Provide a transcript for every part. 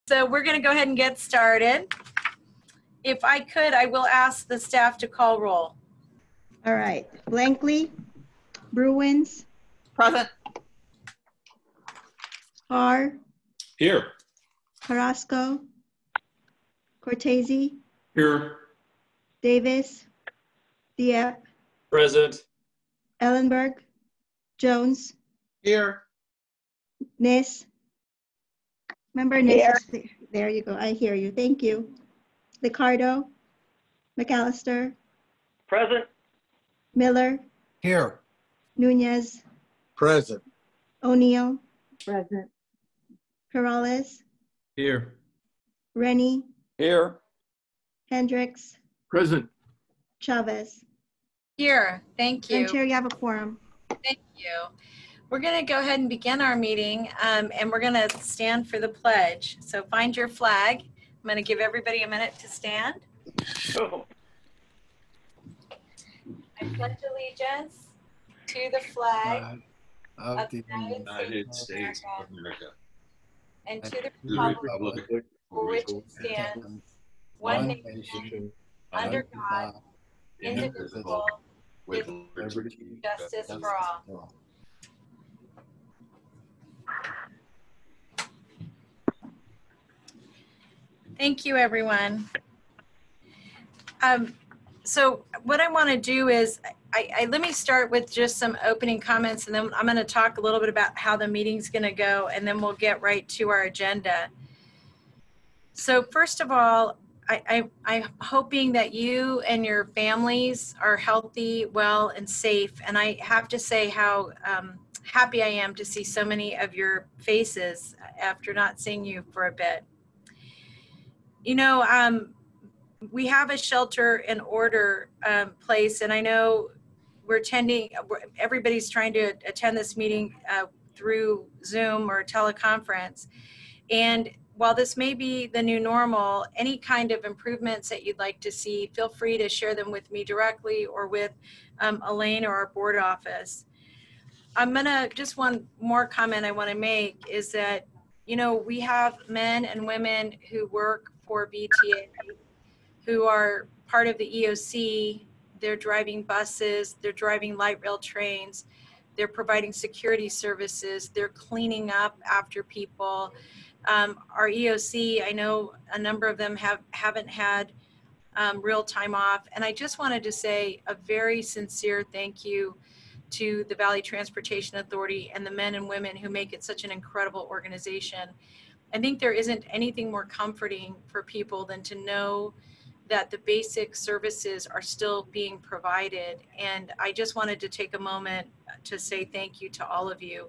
So we're going to go ahead and get started. If I could, I will ask the staff to call roll. All right. Blankley, Bruins, Present. Carr, Here. Carrasco, Cortese, Here. Davis, Dieppe, Present. Ellenberg, Jones, Here. Nis. Member Nis, there you go. I hear you. Thank you. Ricardo, McAllister, Present. Miller, Here. Nunez, Present. O'Neill, Present. Perales, Here. Rennie, Here. Hendricks, Present. Chavez. Here, thank you. And Chair, you have a quorum. Thank you. We're going to go ahead and begin our meeting, and we're going to stand for the pledge. So find your flag. I'm going to give everybody a minute to stand. Oh. I pledge allegiance to the flag Of the United States of America. and to the The republic Republic for which it stands, one nation, under God, indivisible, with liberty and justice for all. Thank you, everyone. So what I want to do is, let me start with just some opening comments, and then I'm going to talk a little bit about how the meeting's going to go, and then we'll get right to our agenda. So first of all, I'm hoping that you and your families are healthy, well, and safe. And I have to say how happy I am to see so many of your faces after not seeing you for a bit. You know, we have a shelter in order place, and I know everybody's trying to attend this meeting through Zoom or teleconference. And while this may be the new normal, any kind of improvements that you'd like to see, feel free to share them with me directly or with Elaine or our board office. Just one more comment I want to make is that, you know, we have men and women who work for VTA who are part of the EOC. They're driving buses, they're driving light rail trains, they're providing security services, they're cleaning up after people. Our EOC, I know a number of them haven't had real time off. And I just wanted to say a very sincere thank you to the Valley Transportation Authority and the men and women who make it such an incredible organization. I think there isn't anything more comforting for people than to know that the basic services are still being provided. And I just wanted to take a moment to say thank you to all of you,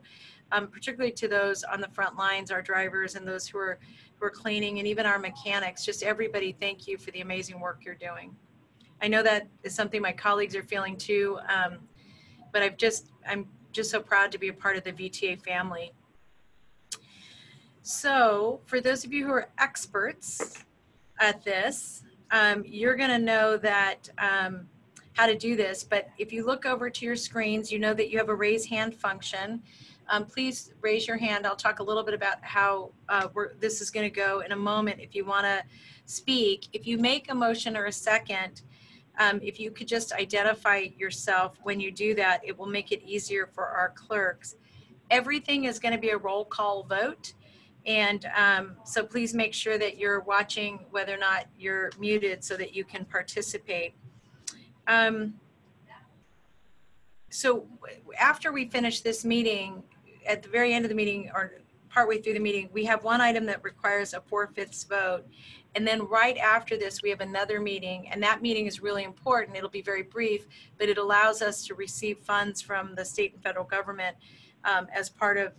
particularly to those on the front lines, our drivers and those who are cleaning, and even our mechanics. Just everybody, thank you for the amazing work you're doing. I know that is something my colleagues are feeling too, but I'm just so proud to be a part of the VTA family. So for those of you who are experts at this, you're going to know that how to do this. But if you look over to your screens, you know that you have a raise hand function. Please raise your hand. I'll talk a little bit about how this is going to go in a moment if you want to speak. If you make a motion or a second, if you could just identify yourself when you do that, it will make it easier for our clerks. Everything is going to be a roll call vote. And so please make sure that you're watching whether or not you're muted so that you can participate. So after we finish this meeting, at the very end of the meeting or partway through the meeting, we have one item that requires a 4/5 vote. And then right after this, we have another meeting, and that meeting is really important. It'll be very brief, but it allows us to receive funds from the state and federal government as part of,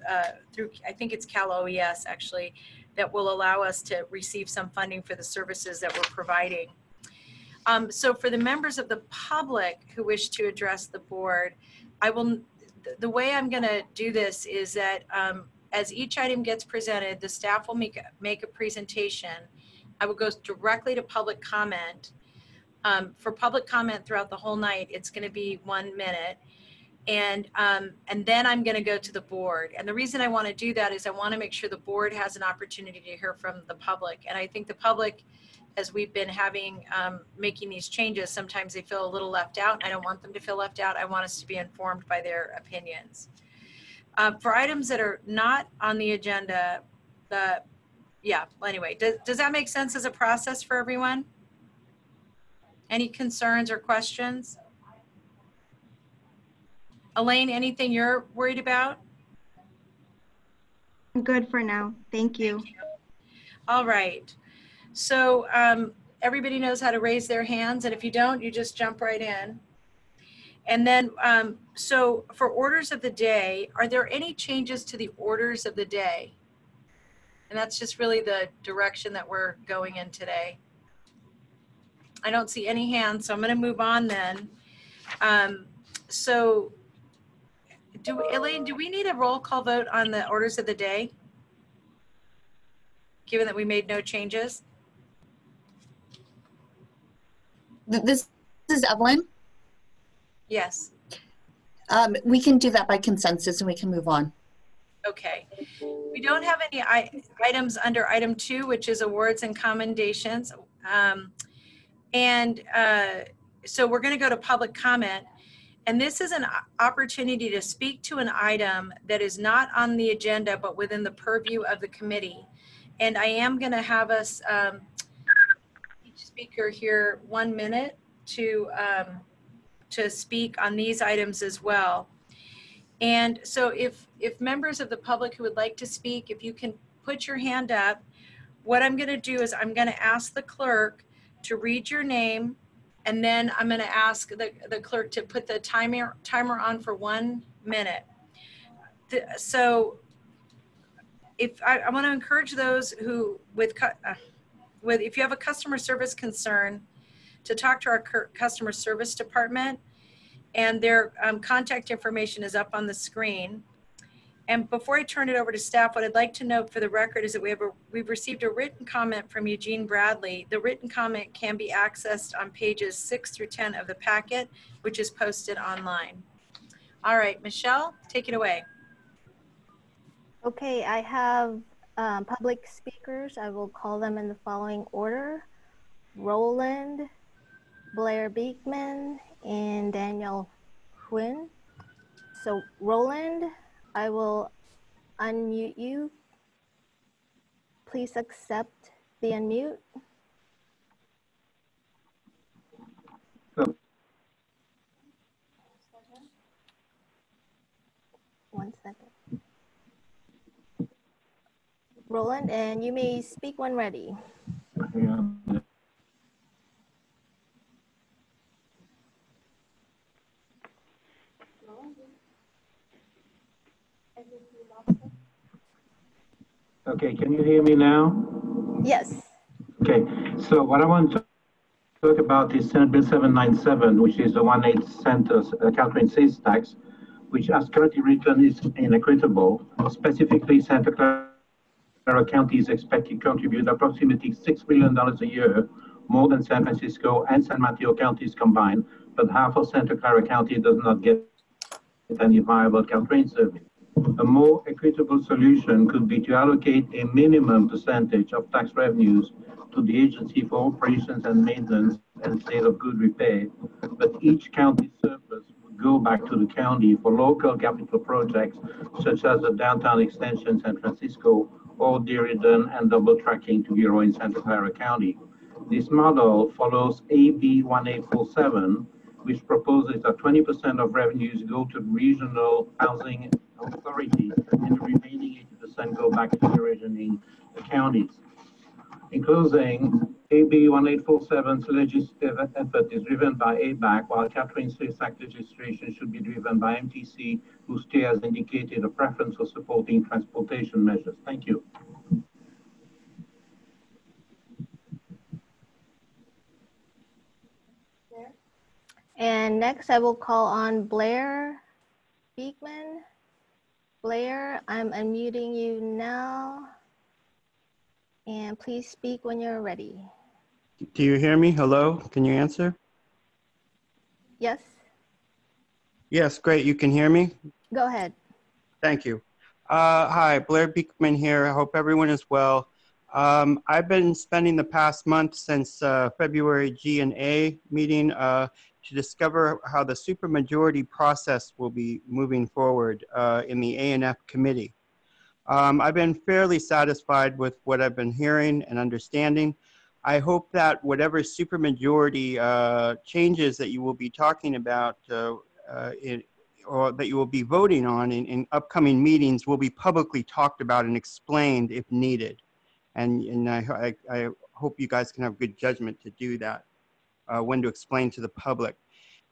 through, I think it's Cal OES actually, that will allow us to receive some funding for the services that we're providing. So for the members of the public who wish to address the board, the way I'm going to do this is that as each item gets presented, the staff will make a presentation. I will go directly to public comment. For public comment throughout the whole night, it's going to be 1 minute. And then I'm going to go to the board. And the reason I want to do that is I want to make sure the board has an opportunity to hear from the public. And I think the public, as we've been having, making these changes, sometimes they feel a little left out. I don't want them to feel left out. I want us to be informed by their opinions. For items that are not on the agenda, anyway, does that make sense as a process for everyone? Any concerns or questions? Elaine, anything you're worried about? I'm good for now. Thank you. Thank you. All right. So everybody knows how to raise their hands, and if you don't, you just jump right in. And then, so for orders of the day, are there any changes to the orders of the day? And that's just really the direction that we're going in today. I don't see any hands, so I'm going to move on then. So Elaine, do we need a roll call vote on the orders of the day, given that we made no changes? This is Evelyn. Yes. We can do that by consensus and we can move on. Okay. We don't have any items under item 2, which is awards and commendations. So we're going to go to public comment. And this is an opportunity to speak to an item that is not on the agenda, but within the purview of the committee. And I am going to have us, each speaker here 1 minute to speak on these items as well. And so if members of the public who would like to speak, if you can put your hand up, what I'm going to do is I'm going to ask the clerk to read your name, and then I'm going to ask the clerk to put the timer on for 1 minute. So if I want to encourage those who, if you have a customer service concern, to talk to our customer service department, and their contact information is up on the screen. And before I turn it over to staff, what I'd like to note for the record is that we've received a written comment from Eugene Bradley. The written comment can be accessed on pages 6 through 10 of the packet, which is posted online. All right, Michelle, take it away. Okay, I have public speakers. I will call them in the following order: Roland, Blair Beekman, and Daniel Quinn. So Roland, I will unmute you. Please accept the unmute. Oh. 1 second. Roland, and you may speak when ready. Okay, can you hear me now? Yes. Okay, so what I want to talk about is Senate Bill 797, which is the 1/8 cent countering sales tax, which as currently written is inequitable. Specifically, Santa Clara County is expected to contribute approximately $6 million a year, more than San Francisco and San Mateo counties combined, but half of Santa Clara County does not get any viable countering service. A more equitable solution could be to allocate a minimum percentage of tax revenues to the Agency for Operations and Maintenance and State of Good Repair, but each county surplus would go back to the county for local capital projects such as the downtown extension San Francisco or Derrida and double tracking to Hero in Santa Clara County. This model follows AB 1847, which proposes that 20% of revenues go to regional housing authorities and the remaining 80% go back to the originating counties. In closing, AB 1847's legislative effort is driven by ABAC, while Catherine Sales Act legislation should be driven by MTC, whose chair has indicated a preference for supporting transportation measures. Thank you. And next I will call on Blair Beekman. Blair, I'm unmuting you now. And please speak when you're ready. Do you hear me? Hello? Can you answer? Yes. Yes, great. You can hear me? Go ahead. Thank you. Hi, Blair Beekman here. I hope everyone is well. I've been spending the past month since February G&A meeting to discover how the supermajority process will be moving forward in the A&F committee. I've been fairly satisfied with what I've been hearing and understanding. I hope that whatever supermajority changes that you will be talking about or that you will be voting on in upcoming meetings will be publicly talked about and explained if needed. And I hope you guys can have good judgment to do that, when to explain to the public.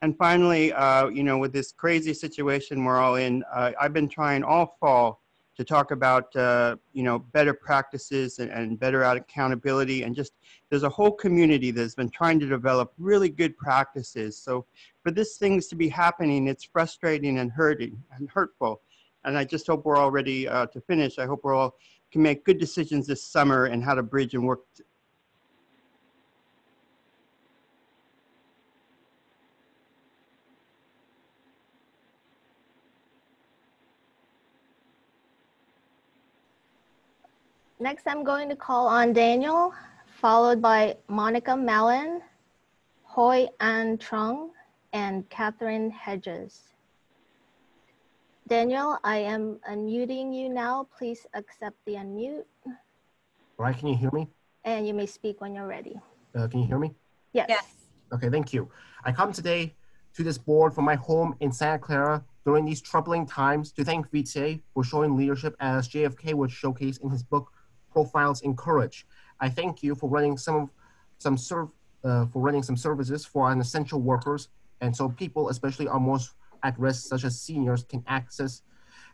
And finally, you know, with this crazy situation we're all in, I've been trying all fall to talk about, you know, better practices and better accountability. And just, there's a whole community that's been trying to develop really good practices. So for this things to be happening, it's frustrating and hurting and hurtful. And I just hope we're all ready to finish. I hope we're all can make good decisions this summer and how to bridge and work. Next, I'm going to call on Daniel, followed by Monica Mellon, Hoi An Trung, and Catherine Hedges. Daniel, I am unmuting you now. Please accept the unmute. All right, can you hear me? And you may speak when you're ready. Can you hear me? Yes. Yes. Okay, thank you. I come today to this board from my home in Santa Clara during these troubling times to thank VTA for showing leadership as JFK would showcase in his book, Profiles in Courage. I thank you for running some services for essential workers, and so people, especially our most at risk, such as seniors, can access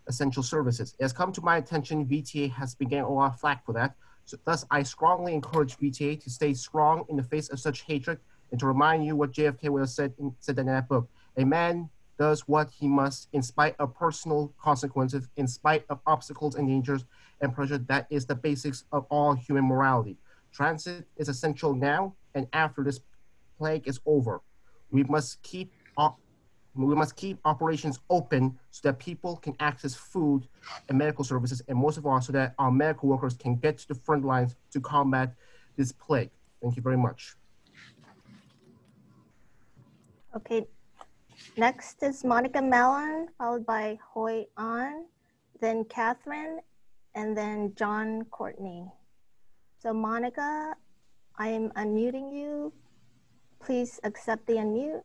essential services. It has come to my attention VTA has been getting a lot of flack for that. So thus, I strongly encourage VTA to stay strong in the face of such hatred and to remind you what JFK would have said in that book. A man does what he must in spite of personal consequences, in spite of obstacles and dangers and pressure. That is the basics of all human morality. Transit is essential now and after this plague is over. We must keep operations open so that people can access food and medical services, and most of all, so that our medical workers can get to the front lines to combat this plague. Thank you very much. Okay. Next is Monica Mellon, followed by Hoi An, then Catherine, and then John Courtney. So Monica, I am unmuting you. Please accept the unmute,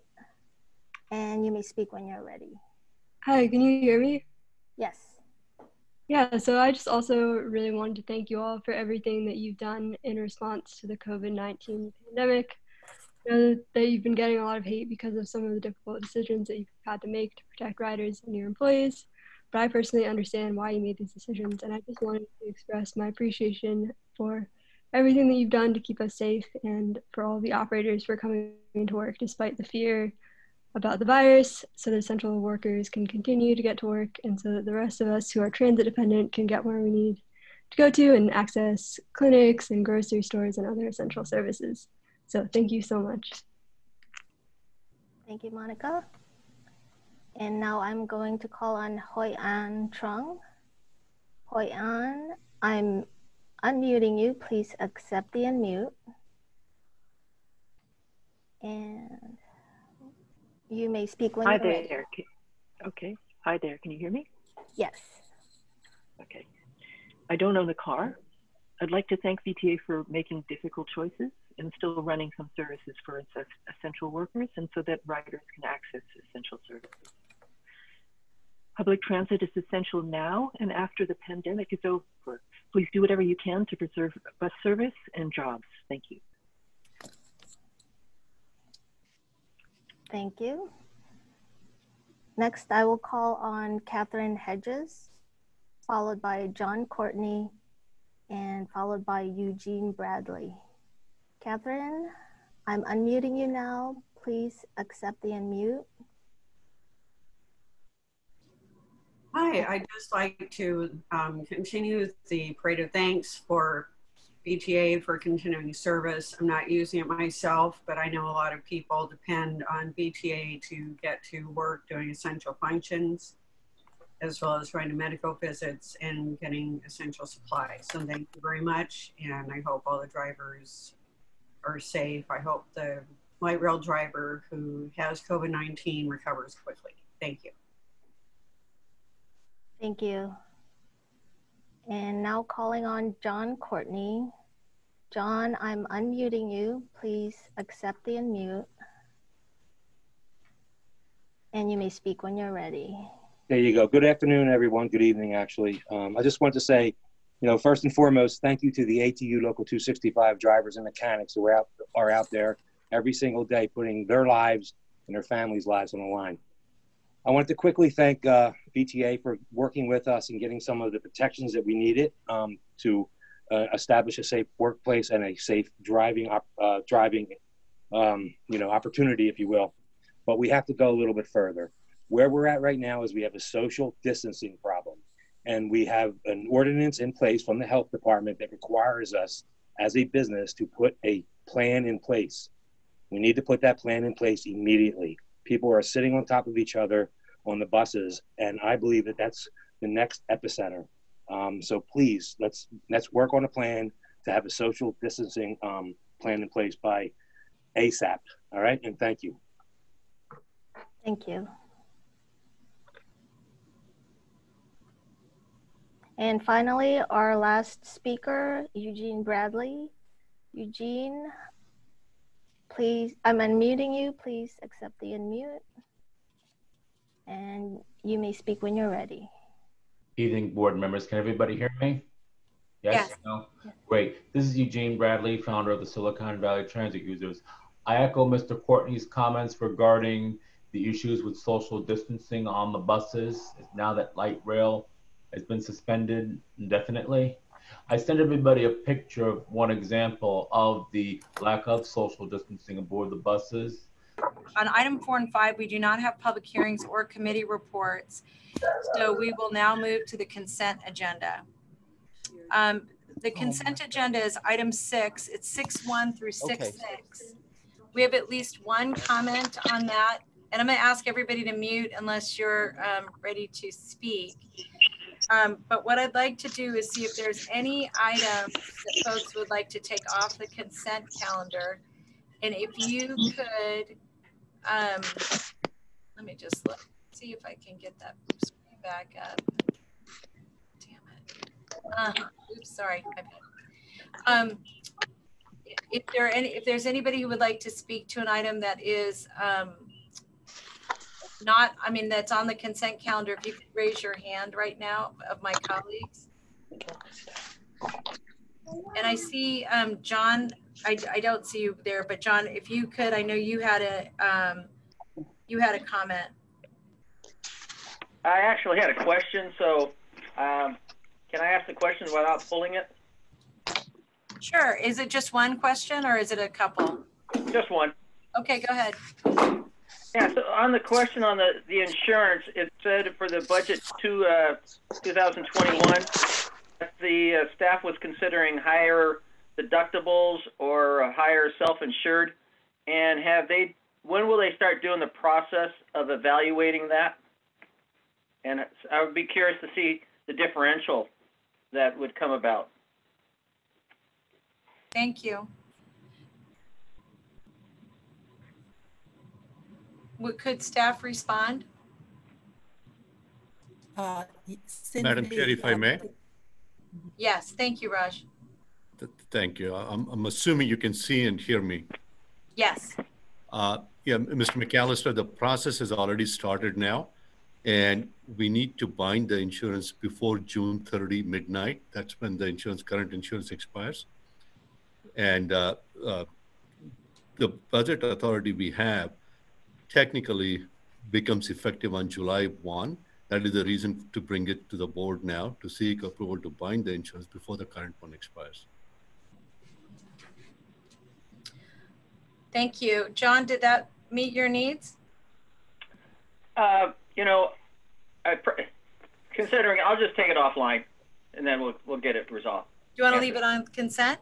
and you may speak when you're ready. Hi, can you hear me? Yes. Yeah, so I just also really wanted to thank you all for everything that you've done in response to the COVID-19 pandemic. I know that you've been getting a lot of hate because of some of the difficult decisions that you've had to make to protect riders and your employees, but I personally understand why you made these decisions, and I just wanted to express my appreciation for everything that you've done to keep us safe and for all the operators for coming to work despite the fear about the virus, so that essential workers can continue to get to work and so that the rest of us who are transit dependent can get where we need to go to and access clinics and grocery stores and other essential services. So thank you so much. Thank you, Monica. And now I'm going to call on Hoi An Trung. Hoi An, I'm unmuting you. Please accept the unmute. And you may speak when you're ready. Hi there. Okay. Hi there. Can you hear me? Yes. Okay. I don't own a car. I'd like to thank VTA for making difficult choices and still running some services for essential workers and so that riders can access essential services. Public transit is essential now and after the pandemic is over. Please do whatever you can to preserve bus service and jobs. Thank you. Thank you. Next, I will call on Catherine Hedges, followed by John Courtney, and followed by Eugene Bradley. Catherine, I'm unmuting you now. Please accept the unmute. Hi, I'd just like to continue the parade of thanks for VTA for continuing service. I'm not using it myself, but I know a lot of people depend on VTA to get to work doing essential functions, as well as running medical visits and getting essential supplies. So thank you very much. And I hope all the drivers are safe. I hope the light rail driver who has COVID-19 recovers quickly. Thank you. Thank you. And now calling on John Courtney. John, I'm unmuting you. Please accept the unmute. And you may speak when you're ready. There you go. Good afternoon, everyone. Good evening, actually. I just want to say, first and foremost, thank you to the ATU Local 265 drivers and mechanics who are out there every single day putting their lives and their families' lives on the line. I want to quickly thank VTA for working with us and getting some of the protections that we needed to establish a safe workplace and a safe driving opportunity, if you will. But we have to go a little bit further. Where we're at right now is we have a social distancing problem, and we have an ordinance in place from the health department that requires us as a business to put a plan in place. We need to put that plan in place immediately. People are sitting on top of each other on the buses, and I believe that that's the next epicenter. So please, let's work on a plan to have a social distancing plan in place by ASAP. All right, and thank you. Thank you. And finally, our last speaker, Eugene Bradley. Eugene, please, I'm unmuting you. Please accept the unmute. And you may speak when you're ready. Evening, board members. Can everybody hear me? Yes? No? Yes. Great. This is Eugene Bradley, founder of the Silicon Valley Transit Users. I echo Mr. Courtney's comments regarding the issues with social distancing on the buses now that light rail has been suspended indefinitely. I sent everybody a picture of one example of the lack of social distancing aboard the buses. On item 4 and 5, we do not have public hearings or committee reports. So we will now move to the consent agenda. The consent agenda is item 6. It's 6.1 through 6.6. We have at least one comment on that. And I'm going to ask everybody to mute unless you're ready to speak. But what I'd like to do is see if there's any items that folks would like to take off the consent calendar. And if you could, let me just look, see if I can get that screen back up. Damn it. Oops, sorry. If there's anybody who would like to speak to an item that is that's on the consent calendar, if you could raise your hand right now of my colleagues. And I see John, I don't see you there, but John, if you could, I know you had a comment. I actually had a question, so can I ask the question without pulling it? Sure. Is it just one question or is it a couple? Just one. Okay, go ahead. Yeah, so on the question on the insurance, it said for the budget 2021, that the staff was considering higher deductibles or higher self-insured. And when will they start doing the process of evaluating that? And I would be curious to see the differential that would come about. Thank you. Could staff respond? Madam Chair, if I may. Yes, thank you, Raj. Thank you. I'm assuming you can see and hear me. Yes. Yeah, Mr. McAllister, the process has already started now, and we need to bind the insurance before June 30 midnight. That's when the current insurance expires. And the budget authority we have technically becomes effective on July 1. That is the reason to bring it to the board now to seek approval to bind the insurance before the current one expires. Thank you. John, did that meet your needs? Considering, I'll just take it offline and then we'll get it resolved. Do you want to leave it on consent?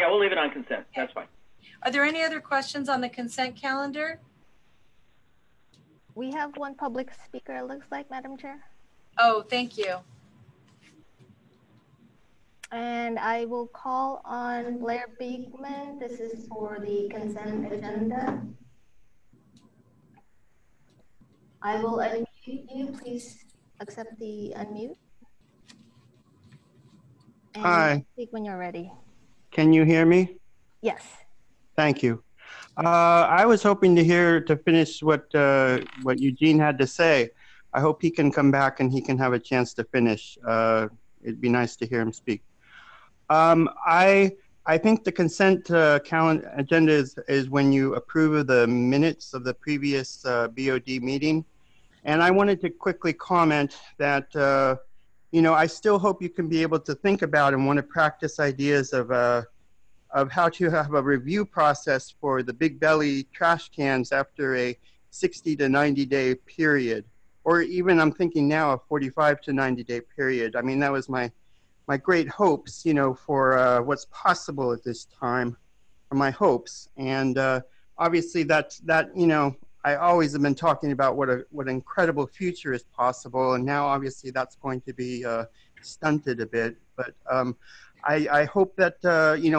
Yeah, we'll leave it on consent. That's fine. Are there any other questions on the consent calendar? We have one public speaker, it looks like, Madam Chair. Oh, thank you. And I will call on Blair Beekman. This is for the consent agenda. I will unmute you. Please accept the unmute. And Hi. speak when you're ready. Can you hear me? Yes. Thank you. I was hoping to finish what Eugene had to say. I hope he can come back and he can have a chance to finish. It'd be nice to hear him speak. I think the consent calendar agenda is when you approve of the minutes of the previous BOD meeting. And I wanted to quickly comment that, I still hope you can be able to think about and want to practice ideas of how to have a review process for the big belly trash cans after a 60 to 90 day period, or even I'm thinking now a 45 to 90 day period. I mean, that was my great hopes, for what's possible at this time, or my hopes. And obviously that, I always have been talking about what an incredible future is possible. And now obviously that's going to be stunted a bit. But I hope that,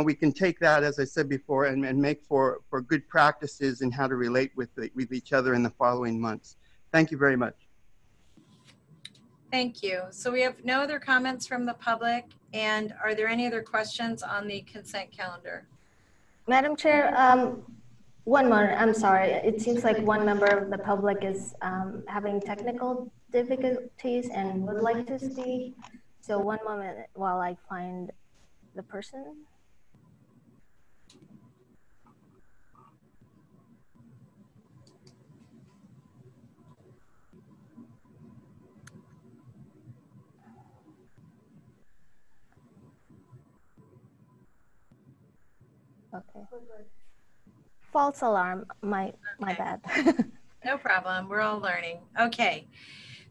we can take that, as I said before, and make for good practices in how to relate with each other in the following months. Thank you very much. Thank you. So we have no other comments from the public. And are there any other questions on the consent calendar? Madam Chair, one more, I'm sorry. It seems like one member of the public is having technical difficulties and would like to speak. So one moment while I find the person. Okay. False alarm, my bad. No problem. We're all learning. Okay.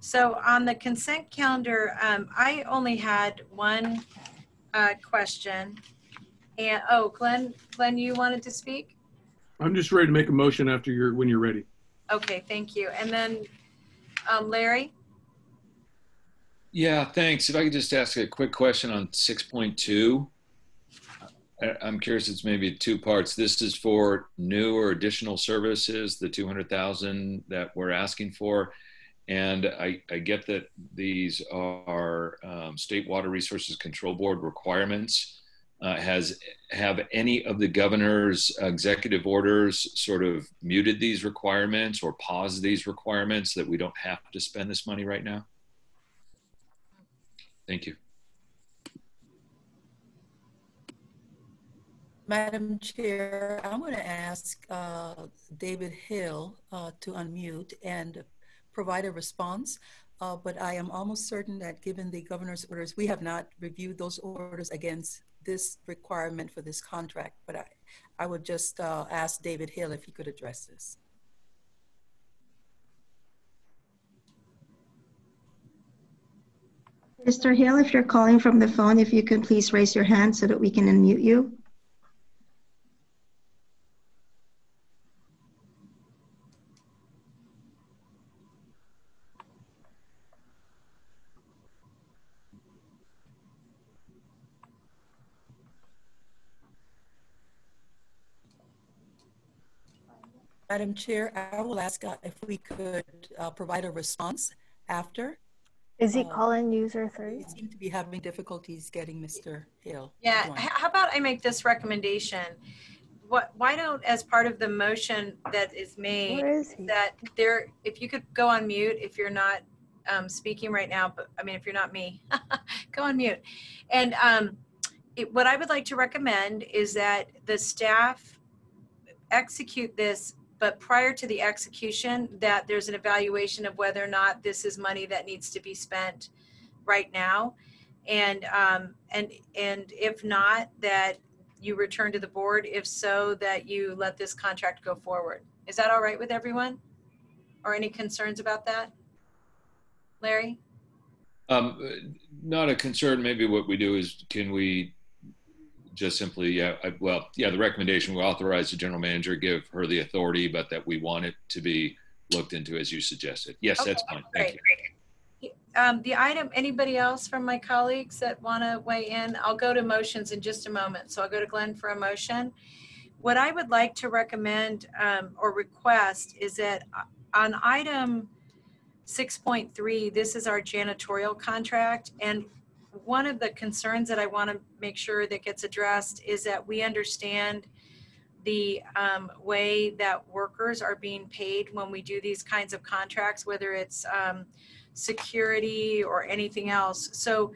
So on the consent calendar, I only had one question. And Glenn, you wanted to speak? I'm just ready to make a motion when you're ready. Okay, thank you. And then Larry? Yeah, thanks. If I could just ask a quick question on 6.2. I'm curious, it's maybe two parts. This is for new or additional services, the 200,000 that we're asking for. And I get that these are State Water Resources Control Board requirements. Have any of the governor's executive orders sort of muted these requirements or paused these requirements that we don't have to spend this money right now? Thank you. Madam Chair, I'm going to ask David Hill to unmute and provide a response, but I am almost certain that given the governor's orders, we have not reviewed those orders against this requirement for this contract, but I would just ask David Hill if he could address this. Mr. Hill, if you're calling from the phone, if you can please raise your hand so that we can unmute you. Madam Chair, I will ask if we could provide a response after. Is he calling user 3? We seem to be having difficulties getting Mr. Hill. Yeah, how about I make this recommendation? Why don't, as part of the motion that is made, that if you could go on mute if you're not speaking right now, but I mean, if you're not me, go on mute. And what I would like to recommend is that the staff execute this, but prior to the execution, that there's an evaluation of whether or not this is money that needs to be spent right now. And if not, that you return to the board. If so, that you let this contract go forward. Is that all right with everyone? Or any concerns about that? Larry? Not a concern. Maybe what we do is, can we just simply, yeah, the recommendation, we authorize the general manager, give her the authority, but that we want it to be looked into as you suggested. Yes, Okay, that's fine. Thank you. The item, anybody else from my colleagues that want to weigh in? I'll go to motions in just a moment. So I'll go to Glenn for a motion. What I would like to recommend or request is that on item 6.3, this is our janitorial contract. And one of the concerns that I want to make sure that gets addressed is that we understand the way that workers are being paid when we do these kinds of contracts, whether it's security or anything else. So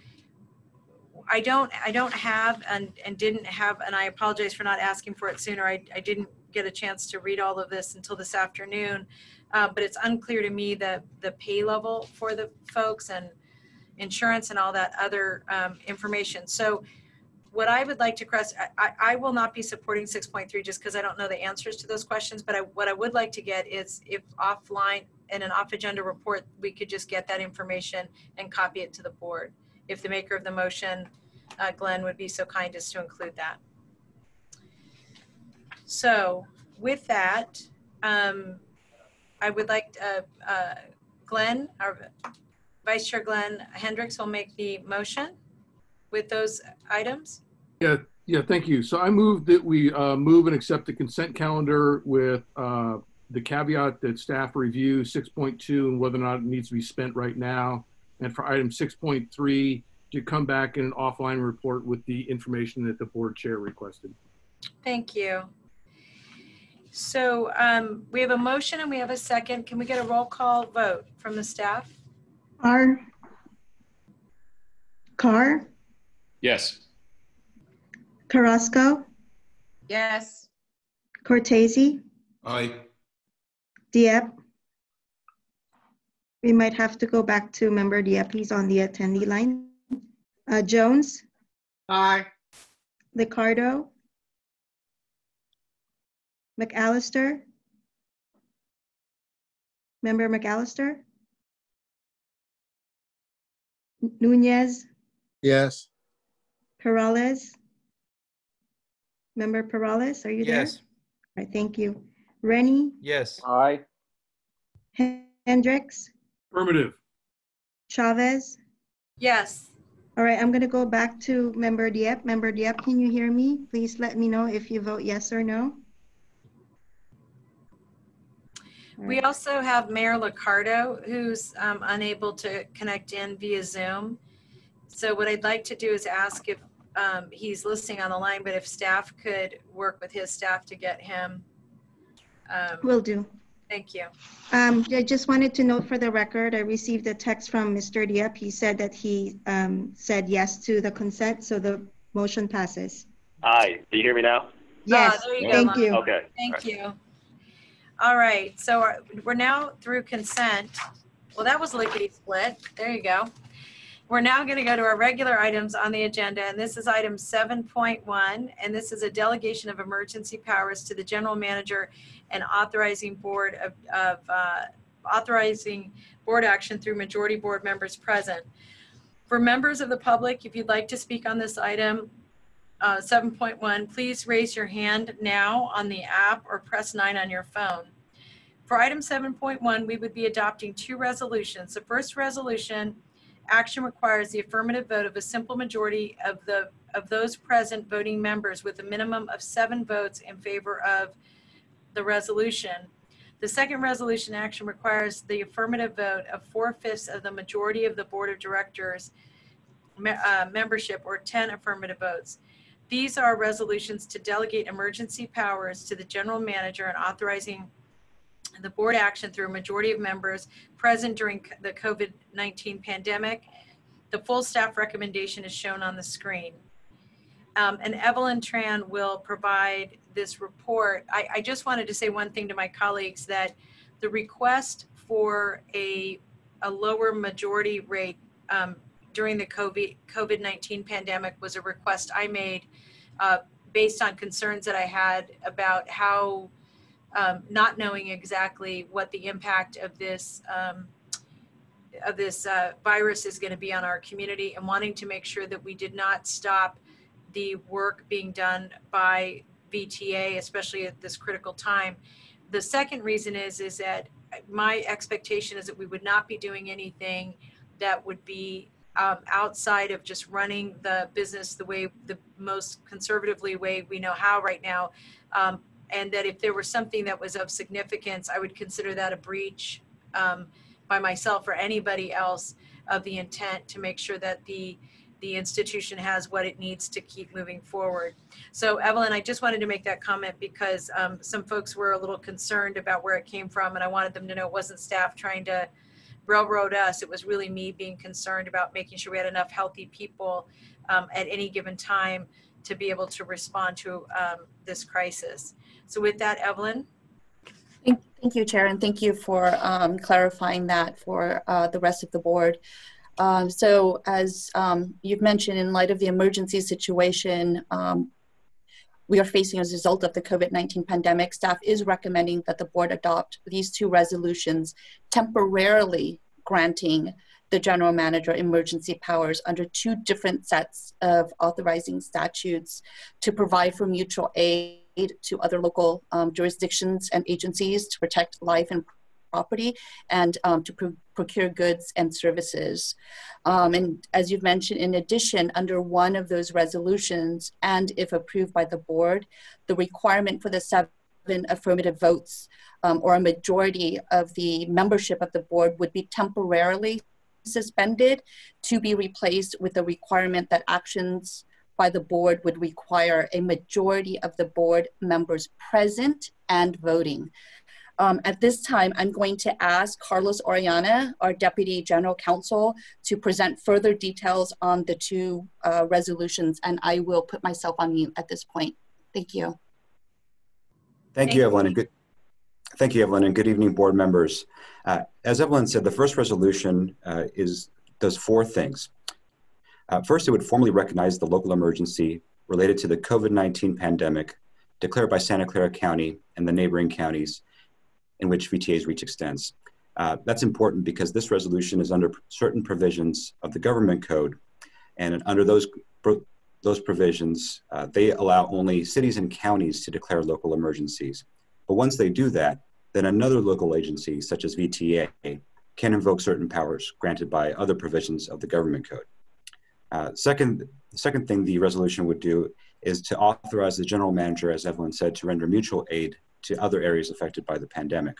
I don't have and didn't have, and I apologize for not asking for it sooner. I didn't get a chance to read all of this until this afternoon, but it's unclear to me the pay level for the folks and insurance and all that other information. So what I would like to request, I will not be supporting 6.3 just because I don't know the answers to those questions, but what I would like to get is if offline in an off-agenda report, we could just get that information and copy it to the board. If the maker of the motion, Glenn, would be so kind as to include that. So with that, I would like Glenn, our Vice Chair Glenn Hendricks will make the motion with those items. Yeah, thank you. So I move that we move and accept the consent calendar with the caveat that staff review 6.2 and whether or not it needs to be spent right now. And for item 6.3, to come back in an offline report with the information that the board chair requested. Thank you. So we have a motion and we have a second. Can we get a roll call vote from the staff? Carr? Yes. Carrasco? Yes. Cortese? Aye. Dieppe? We might have to go back to member Dieppe. He's on the attendee line. Jones? Aye. Liccardo? McAllister? Member McAllister? Nunez? Yes. Perales? Member Perales, are you there? Yes. All right, thank you. Rennie? Yes. Aye. Hendricks? Affirmative. Chavez? Yes. All right, I'm going to go back to member Dieppe. Member Dieppe, can you hear me? Please let me know if you vote yes or no. We also have Mayor Liccardo, who's unable to connect in via Zoom. So what I'd like to do is ask if he's listening on the line, but if staff could work with his staff to get him. Will do. Thank you. I just wanted to note for the record, I received a text from Mr. Dieppe. He said that he said yes to the consent, so the motion passes. Aye. Do you hear me now? Yes, there you go, thank you. Okay. Thank you. All right, so we're now through consent. Well, that was lickety split. There you go. We're now going to go to our regular items on the agenda, and this is item 7.1, and this is a delegation of emergency powers to the general manager and authorizing board authorizing board action through majority board members present. For members of the public, if you'd like to speak on this item, 7.1, please raise your hand now on the app or press 9 on your phone. For item 7.1, we would be adopting 2 resolutions. The first resolution action requires the affirmative vote of a simple majority of those present voting members with a minimum of 7 votes in favor of the resolution. The second resolution action requires the affirmative vote of 4/5 of the majority of the board of directors membership or 10 affirmative votes. These are resolutions to delegate emergency powers to the general manager and authorizing the board action through a majority of members present during the COVID-19 pandemic. The full staff recommendation is shown on the screen. And Evelyn Tran will provide this report. I just wanted to say one thing to my colleagues, that the request for a lower majority rate during the COVID-19 pandemic was a request I made based on concerns that I had about how not knowing exactly what the impact of this virus is going to be on our community, and wanting to make sure that we did not stop the work being done by VTA, especially at this critical time. The second reason is that my expectation is that we would not be doing anything that would be outside of just running the business the most conservatively way we know how right now. And that if there was something that was of significance, I would consider that a breach by myself or anybody else of the intent to make sure that the institution has what it needs to keep moving forward. So Evelyn, I just wanted to make that comment because some folks were a little concerned about where it came from, and I wanted them to know it wasn't staff trying to railroad us. It was really me being concerned about making sure we had enough healthy people at any given time to be able to respond to this crisis. So with that, Evelyn. Thank you, Chair, and thank you for clarifying that for the rest of the board. So as you've mentioned, in light of the emergency situation we are facing as a result of the COVID-19 pandemic, staff is recommending that the board adopt these two resolutions temporarily granting the general manager emergency powers under two different sets of authorizing statutes to provide for mutual aid to other local jurisdictions and agencies to protect life and property and to procure goods and services. And as you've mentioned, in addition, under one of those resolutions, and if approved by the board, the requirement for the 7 affirmative votes or a majority of the membership of the board would be temporarily suspended to be replaced with the requirement that actions by the board would require a majority of the board members present and voting. At this time, I'm going to ask Carlos Oriana, our Deputy General Counsel, to present further details on the two resolutions, and I will put myself on mute at this point. Thank you. Thank you, Evelyn, and good evening, board members. As Evelyn said, the first resolution does 4 things. First, it would formally recognize the local emergency related to the COVID-19 pandemic declared by Santa Clara County and the neighboring counties in which VTA's reach extends. That's important because this resolution is under certain provisions of the government code, and under those provisions, they allow only cities and counties to declare local emergencies. But once they do that, then another local agency, such as VTA, can invoke certain powers granted by other provisions of the government code. The second thing the resolution would do is to authorize the general manager, as Evelyn said, to render mutual aid to other areas affected by the pandemic.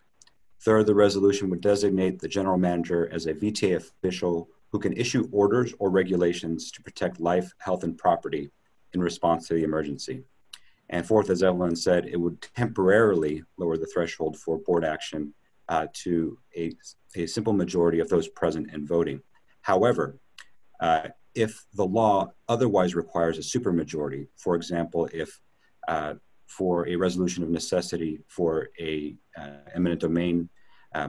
Third, the resolution would designate the general manager as a VTA official who can issue orders or regulations to protect life, health, and property in response to the emergency. And fourth, as Evelyn said, it would temporarily lower the threshold for board action to a simple majority of those present and voting. However, if the law otherwise requires a supermajority, for example, if for a resolution of necessity for a eminent domain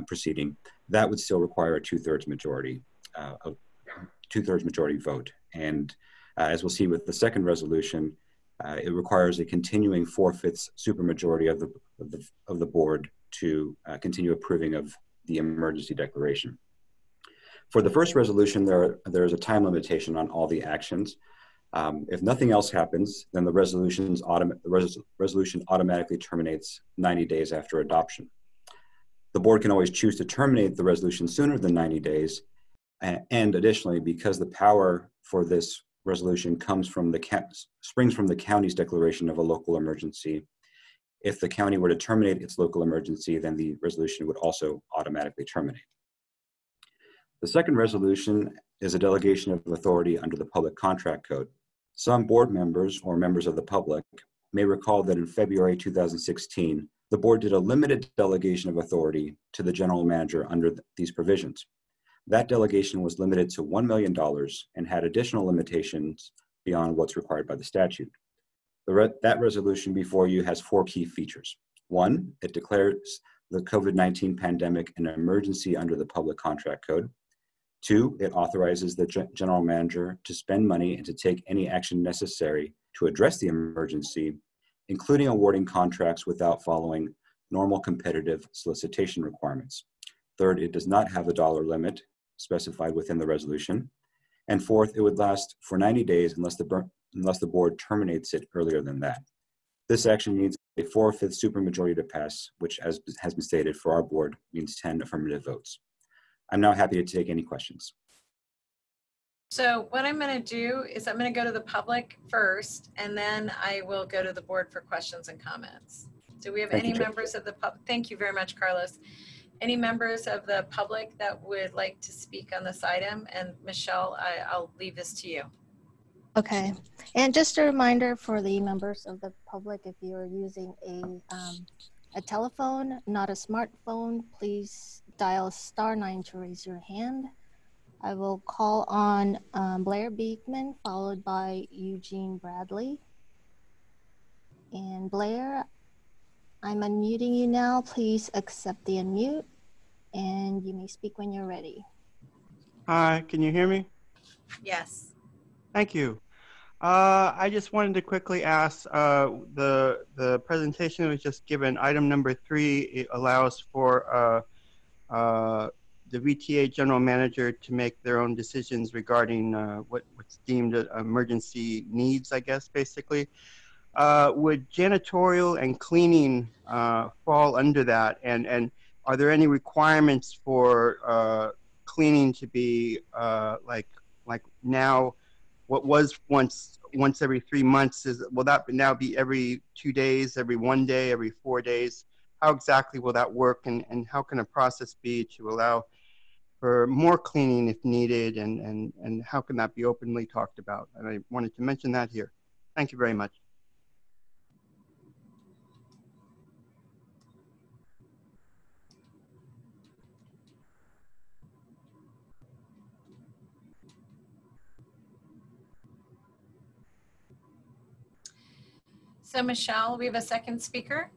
proceeding, that would still require a two-thirds majority vote. And as we'll see with the second resolution, it requires a continuing 4/5 supermajority of the board to continue approving of the emergency declaration. For the first resolution, there is a time limitation on all the actions. If nothing else happens, then the resolution automatically terminates 90 days after adoption. The board can always choose to terminate the resolution sooner than 90 days. And additionally, because the power for this resolution springs from the county's declaration of a local emergency, if the county were to terminate its local emergency, then the resolution would also automatically terminate. The second resolution is a delegation of authority under the Public Contract Code. Some board members or members of the public may recall that in February 2016, the board did a limited delegation of authority to the general manager under these provisions. That delegation was limited to $1 million and had additional limitations beyond what's required by the statute. That resolution before you has 4 key features. 1, it declares the COVID-19 pandemic an emergency under the Public Contract Code. 2, it authorizes the general manager to spend money and to take any action necessary to address the emergency, including awarding contracts without following normal competitive solicitation requirements. Third, it does not have a dollar limit specified within the resolution. And fourth, it would last for 90 days unless the unless the board terminates it earlier than that. This action needs a 4/5 supermajority to pass, which, as has been stated, for our board means 10 affirmative votes. I'm now happy to take any questions. So what I'm going to do is I'm going to go to the public first, and then I will go to the board for questions and comments. Do we have any members of the public? Thank you very much, Carlos. Any members of the public that would like to speak on this item? And Michelle, I'll leave this to you. Okay, and just a reminder for the members of the public, if you're using a telephone, not a smartphone, please dial *9 to raise your hand. I will call on Blair Beekman, followed by Eugene Bradley. And Blair, I'm unmuting you now. Please accept the unmute, and you may speak when you're ready. Hi, can you hear me? Yes. Thank you. I just wanted to quickly ask, the presentation that was just given, item number 3, it allows for the VTA general manager to make their own decisions regarding what's deemed emergency needs, I guess, basically. Would janitorial and cleaning fall under that? And are there any requirements for cleaning to be like now, what was once every 3 months, will that now be every 2 days, every 1 day, every 4 days? How exactly will that work, and how can a process be to allow for more cleaning if needed, and how can that be openly talked about? And I wanted to mention that here. Thank you very much. So Michelle, we have a second speaker.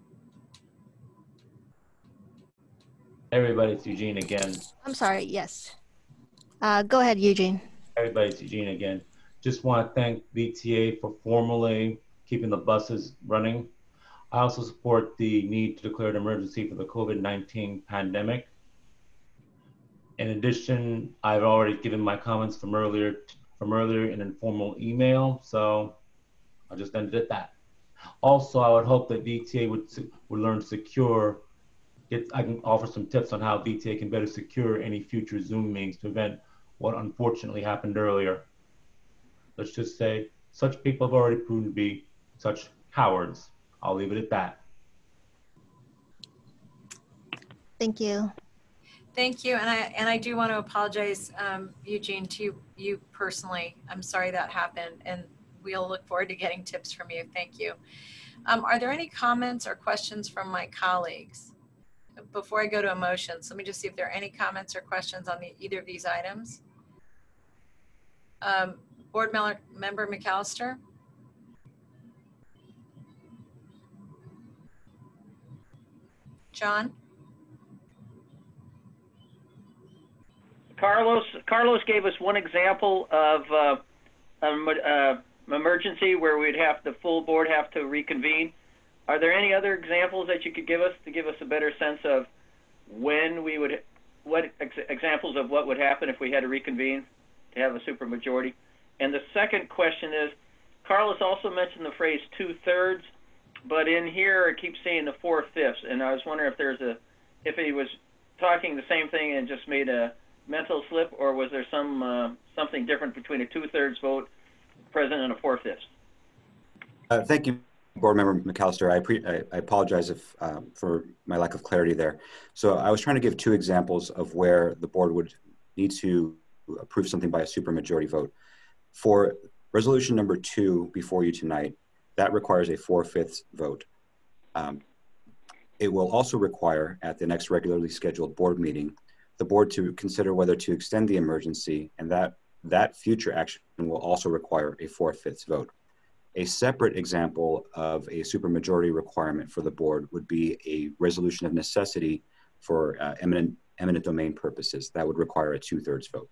Everybody, it's Eugene again. I'm sorry, yes. Go ahead, Eugene. Everybody, it's Eugene again. Just want to thank VTA for formally keeping the buses running. I also support the need to declare an emergency for the COVID-19 pandemic. In addition, I've already given my comments from earlier in informal email, so I'll just end it at that. Also, I would hope that VTA would learn to secure. I can offer some tips on how VTA can better secure any future Zoom meetings to prevent what unfortunately happened earlier. Let's just say such people have already proven to be such cowards. I'll leave it at that. Thank you. Thank you, and I do want to apologize, Eugene, to you personally. I'm sorry that happened, and we'll look forward to getting tips from you. Thank you. Are there any comments or questions from my colleagues? Before I go to emotions, let me just see if there are any comments or questions on either of these items. Board Member McAllister? John? Carlos gave us one example of an emergency where we'd have the full board have to reconvene. Are there any other examples that you could give us to give us a better sense of when we would, examples of what would happen if we had to reconvene to have a supermajority? And the second question is, Carlos also mentioned the phrase 2/3, but in here it keeps saying the 4/5, and I was wondering if he was talking the same thing and just made a mental slip, or was there something different between a 2/3 vote present and a 4/5? Thank you, Board Member McAllister. I apologize for my lack of clarity there. So I was trying to give 2 examples of where the board would need to approve something by a supermajority vote. For resolution number 2 before you tonight, that requires a 4/5 vote. It will also require, at the next regularly scheduled board meeting, the board to consider whether to extend the emergency, and that future action will also require a 4/5 vote. A separate example of a supermajority requirement for the board would be a resolution of necessity for eminent domain purposes. That would require a 2/3 vote.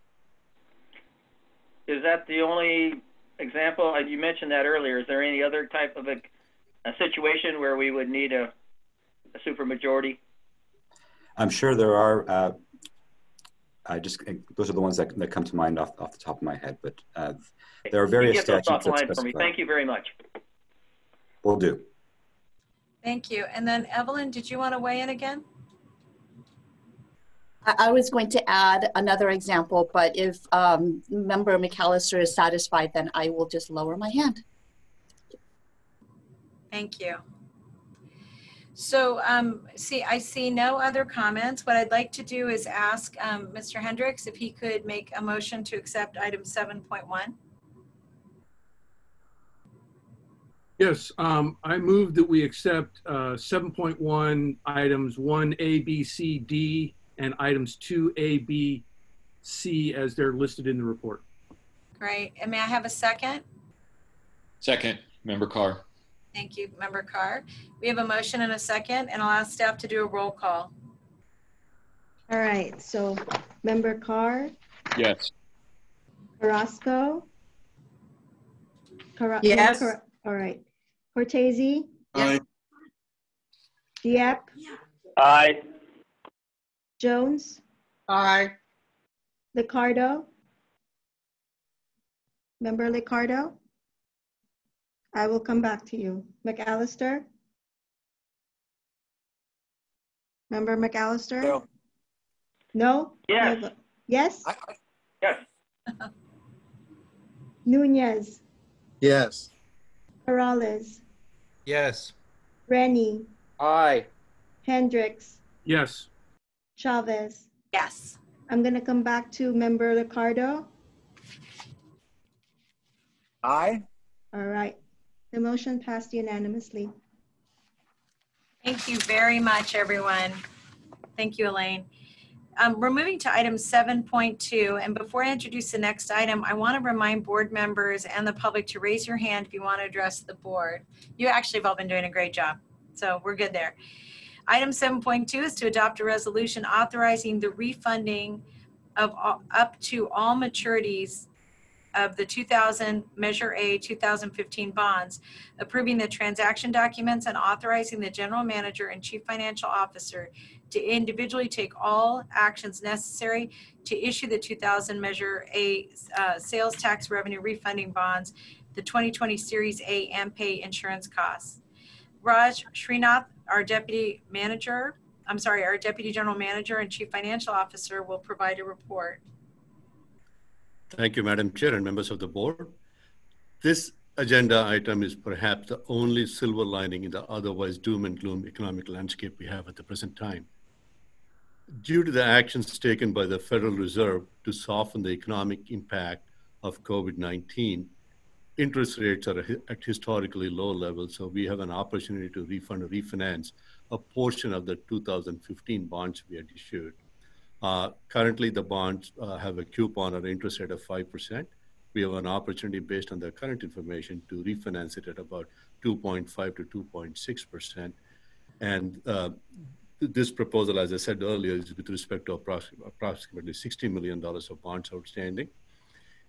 Is that the only example? You mentioned that earlier. Is there any other type of a situation where we would need a supermajority? I'm sure there are those are the ones that come to mind off the top of my head. But there are various statutes that specify. For me. Thank you very much. Will do. Thank you. And then Evelyn, did you want to weigh in again? I was going to add another example, but if Member McAllister is satisfied, then I will just lower my hand. Thank you. So I see no other comments. What I'd like to do is ask Mr. Hendricks if he could make a motion to accept item 7.1. Yes, I move that we accept 7.1 items 1A, B, C, D, and items 2A, B, C as they're listed in the report. Great. And may I have a second? Second, Member Carr. Thank you, Member Carr. We have a motion and a second, and I'll ask staff to do a roll call. All right, so Member Carr? Yes. Carrasco? Yes. All right. Cortese? Aye. Dieppe? Aye. Jones? Aye. Liccardo? Member Liccardo? I will come back to you. McAllister? Member McAllister? No. No? Yes. No. Yes? Yes. Nunez? Yes. Corrales? Yes. Rennie? Aye. Hendricks? Yes. Chavez? Yes. I'm going to come back to Member Liccardo. Aye. All right. The motion passed unanimously. Thank you very much, everyone. Thank you, Elaine. We're moving to item 7.2, and before I introduce the next item, I want to remind board members and the public to raise your hand if you want to address the board. You actually have all been doing a great job, so we're good there. Item 7.2 is to adopt a resolution authorizing the refunding of up to all maturities of the 2000 Measure A 2015 bonds, approving the transaction documents and authorizing the general manager and chief financial officer to individually take all actions necessary to issue the 2000 Measure A sales tax revenue refunding bonds, the 2020 Series A, and pay insurance costs. Raj Srinath, our deputy general manager and chief financial officer, will provide a report. Thank you, Madam Chair and members of the board. This agenda item is perhaps the only silver lining in the otherwise doom and gloom economic landscape we have at the present time. Due to the actions taken by the Federal Reserve to soften the economic impact of COVID-19, interest rates are at historically low levels, so we have an opportunity to refund or refinance a portion of the 2015 bonds we had issued. Currently, the bonds have a coupon or interest rate of 5%. We have an opportunity based on the current information to refinance it at about 2.5 to 2.6%. And this proposal, as I said earlier, is with respect to approximately $60 million of bonds outstanding.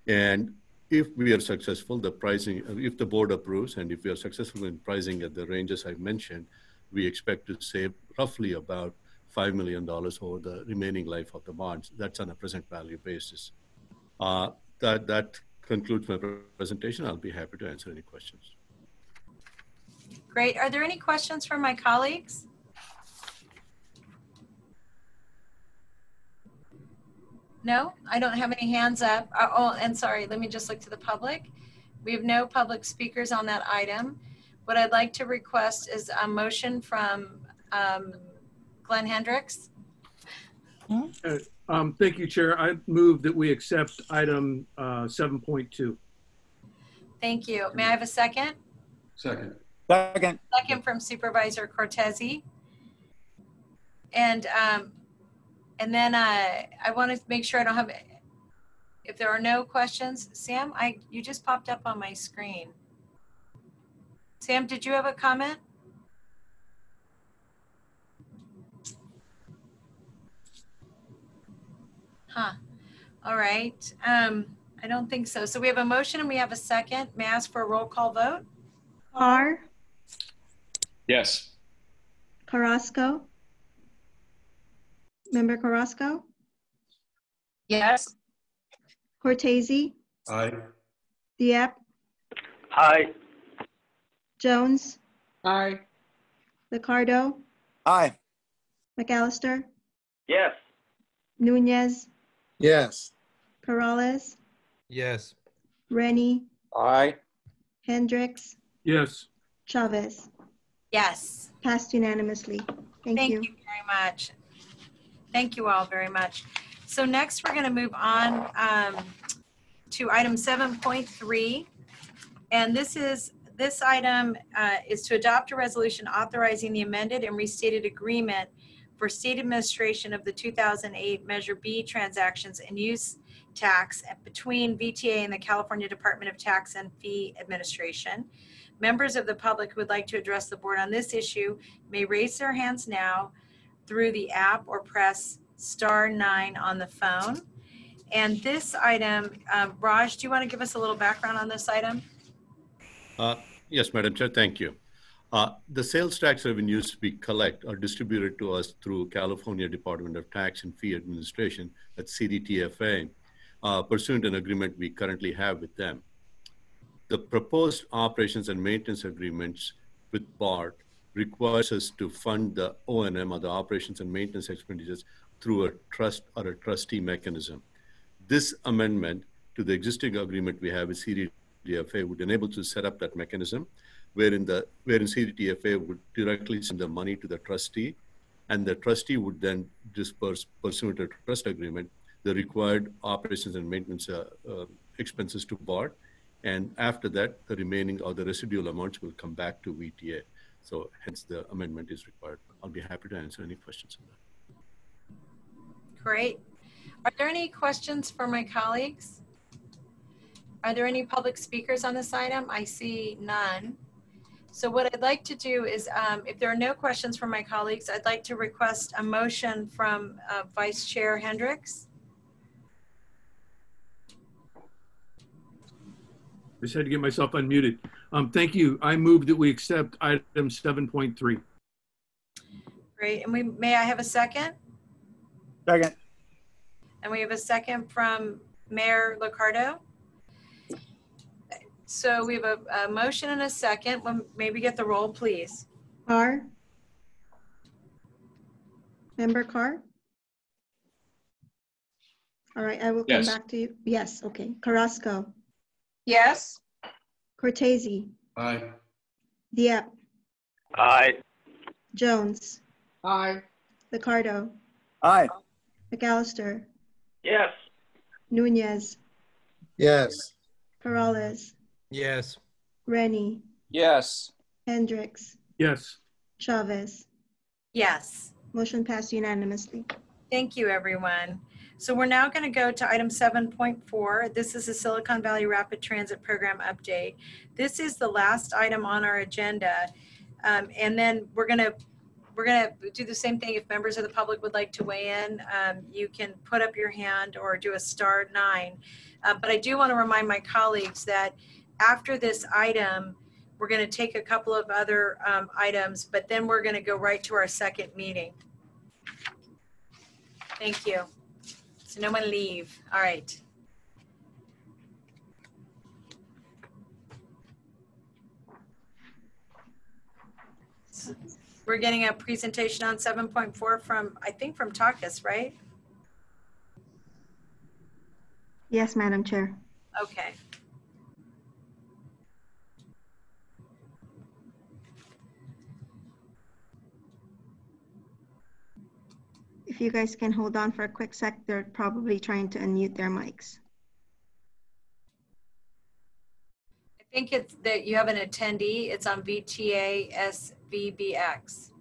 And if we are successful, the pricing, if the board approves, and if we are successful in pricing at the ranges I mentioned, we expect to save roughly about $5 million over the remaining life of the bonds. That's on a present value basis. That concludes my presentation. I'll be happy to answer any questions. Great. Are there any questions from my colleagues? No, I don't have any hands up. Oh, and sorry, let me just look to the public. We have no public speakers on that item. What I'd like to request is a motion from Glenn Hendricks. Thank you, Chair. I move that we accept item 7.2. Thank you. May I have a second? Second. Second from Supervisor Cortese. And then I want to make sure I don't have, if there are no questions, Sam, you just popped up on my screen. Sam, did you have a comment? Huh. All right. I don't think so. So we have a motion and we have a second. May I ask for a roll call vote? Carr? Yes. Carrasco? Member Carrasco? Yes. Cortese, Aye. Dieppe, Aye. Jones, Aye. Ricardo, Aye. McAllister, Yes. Nunez, Yes. Perales, Yes. Rennie, Aye. Hendricks, Yes. Chavez. Yes. Passed unanimously. Thank you. Thank you very much. Thank you all very much. So next we're going to move on to item 7.3. And this item is to adopt a resolution authorizing the amended and restated agreement for state administration of the 2008 Measure B transactions and use tax between VTA and the California Department of Tax and Fee Administration. Members of the public who would like to address the board on this issue may raise their hands now through the app or press *9 on the phone. And this item, Raj, do you want to give us a little background on this item? Yes, Madam Chair, thank you. The sales tax revenues we collect are distributed to us through California Department of Tax and Fee Administration, that's CDTFA, pursuant to an agreement we currently have with them. The proposed operations and maintenance agreements with BART requires us to fund the O&M, or the operations and maintenance expenditures, through a trust or a trustee mechanism. This amendment to the existing agreement we have with CDTFA would enable to set up that mechanism, wherein CDTFA would directly send the money to the trustee, and the trustee would then disperse, pursuant to a trust agreement, the required operations and maintenance expenses to BART. And after that, the remaining or the residual amounts will come back to VTA. So hence the amendment is required. I'll be happy to answer any questions on that. Great. Are there any questions for my colleagues? Are there any public speakers on this item? I see none. So what I'd like to do is, if there are no questions from my colleagues, I'd like to request a motion from Vice Chair Hendricks. I just had to get myself unmuted. Thank you. I move that we accept item 7.3. Great. And may I have a second? Second. And we have a second from Mayor Ricardo. So we have a motion and a second. Maybe get the roll, please. Carr? Member Carr? All right, I will come back to you. Yes, okay. Carrasco? Yes. Cortese? Aye. Dieppe? Aye. Jones? Aye. Ricardo? Aye. McAllister? Yes. Nunez? Yes. Perales? Yes. Rennie? Yes. Hendricks? Yes. Chavez? Yes. Motion passed unanimously. Thank you, everyone. So we're now going to go to item 7.4. This is a Silicon Valley Rapid Transit Program update. This is the last item on our agenda. And then we're going to do the same thing. If members of the public would like to weigh in, you can put up your hand or do a *9. But I do want to remind my colleagues that after this item, we're going to take a couple of other items, but then we're going to go right to our second meeting. Thank you. So no one leave. All right. We're getting a presentation on 7.4 from, I think, from Takas, right? Yes, Madam Chair. Okay. If you guys can hold on for a quick sec, they're probably trying to unmute their mics. I think it's that you have an attendee. It's on VTA SVBX.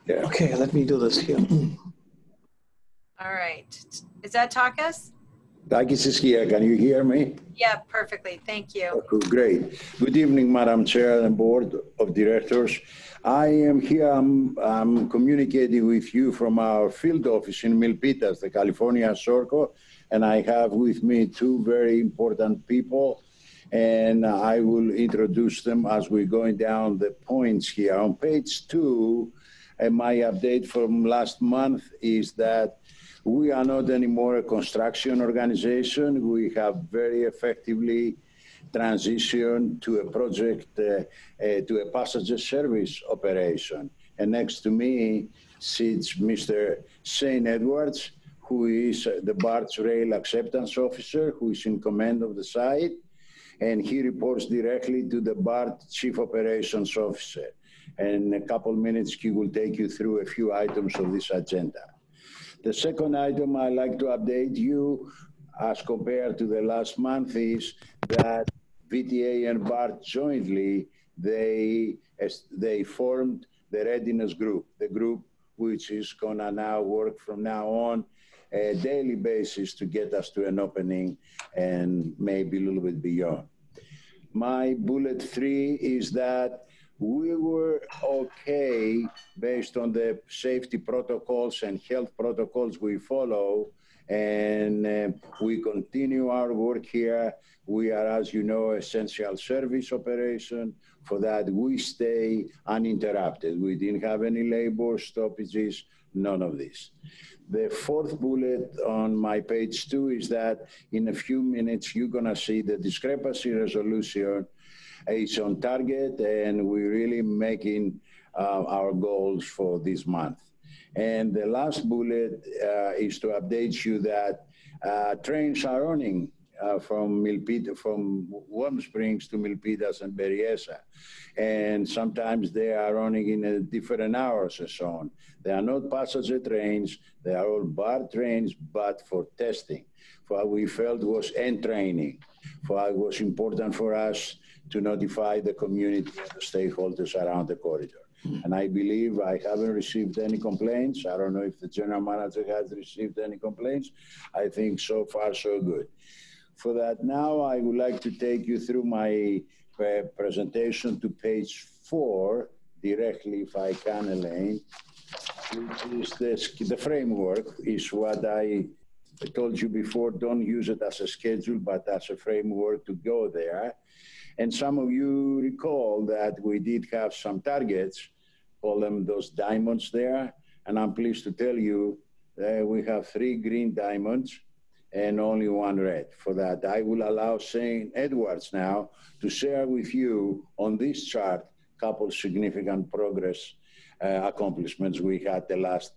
Yeah, okay, let me do this here. All right. Is that Takas? Takis is here. Can you hear me? Yeah, perfectly. Thank you. Okay, great. Good evening, Madam Chair and Board of Directors. I am here. I'm communicating with you from our field office in Milpitas, the California Circle, and I have with me two very important people, and I will introduce them as we're going down the points here. On page 2, my update from last month is that we are not anymore a construction organization. We have very effectively transitioned to a project, to a passenger service operation. And next to me sits Mr. Shane Edwards, who is the BART's Rail Acceptance Officer, who is in command of the site. And he reports directly to the BART Chief Operations Officer. And in a couple minutes, he will take you through a few items of this agenda. The second item I'd like to update you as compared to the last month is that VTA and BART jointly, they formed the Readiness Group, the group which is gonna now work from now on a daily basis to get us to an opening and maybe a little bit beyond. My bullet 3 is that we were okay based on the safety protocols and health protocols we follow, and we continue our work here. We are, as you know, essential service operation. For that, we stay uninterrupted. We didn't have any labor stoppages, none of this. The fourth bullet on my page 2 is that in a few minutes, you're gonna see the discrepancy resolution is on target, and we're really making our goals for this month. And the last bullet is to update you that trains are running from Warm Springs to Milpitas and Berryessa. And sometimes they are running in a different hours and so on. They are not passenger trains, they are all BART trains, but for testing. For what we felt was end training. For what was important for us to notify the community and the stakeholders around the corridor. And I believe I haven't received any complaints. I don't know if the general manager has received any complaints. I think so far so good. For that now, I would like to take you through my presentation to page 4 directly, if I can, Elaine. Which is the framework is what I told you before. Don't use it as a schedule, but as a framework to go there. And some of you recall that we did have some targets, call them those diamonds there. And I'm pleased to tell you that we have 3 green diamonds and only 1 red. For that, I will allow Shane Edwards now to share with you on this chart a couple significant progress accomplishments we had the last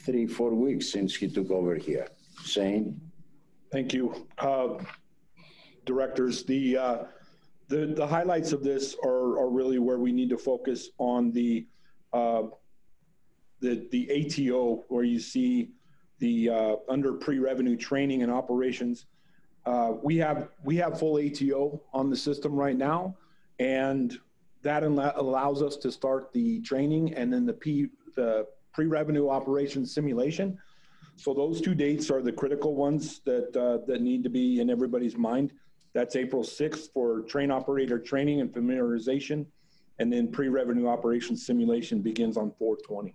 3-4 weeks since he took over here. Shane? Thank you. Directors, the highlights of this are really where we need to focus on the ATO, where you see the under pre-revenue training and operations. We have full ATO on the system right now, and that allows us to start the training and then the pre-revenue operations simulation. So those 2 dates are the critical ones that need to be in everybody's mind. That's April 6th for train operator training and familiarization, and then pre-revenue operations simulation begins on 4/20.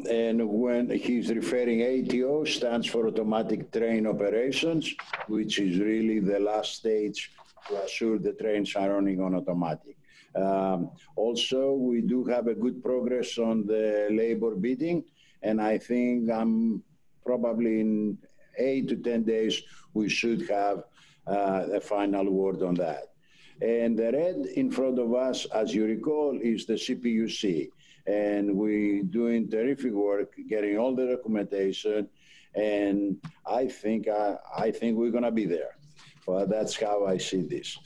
And when he's referring ATO, stands for automatic train operations, which is really the last stage to assure the trains are running on automatic. Also, we do have a good progress on the labor bidding, and I think probably in 8 to 10 days, we should have a final word on that. And the red in front of us, as you recall, is the CPUC. And we're doing terrific work, getting all the documentation, and I think we're gonna be there. Well, that's how I see this.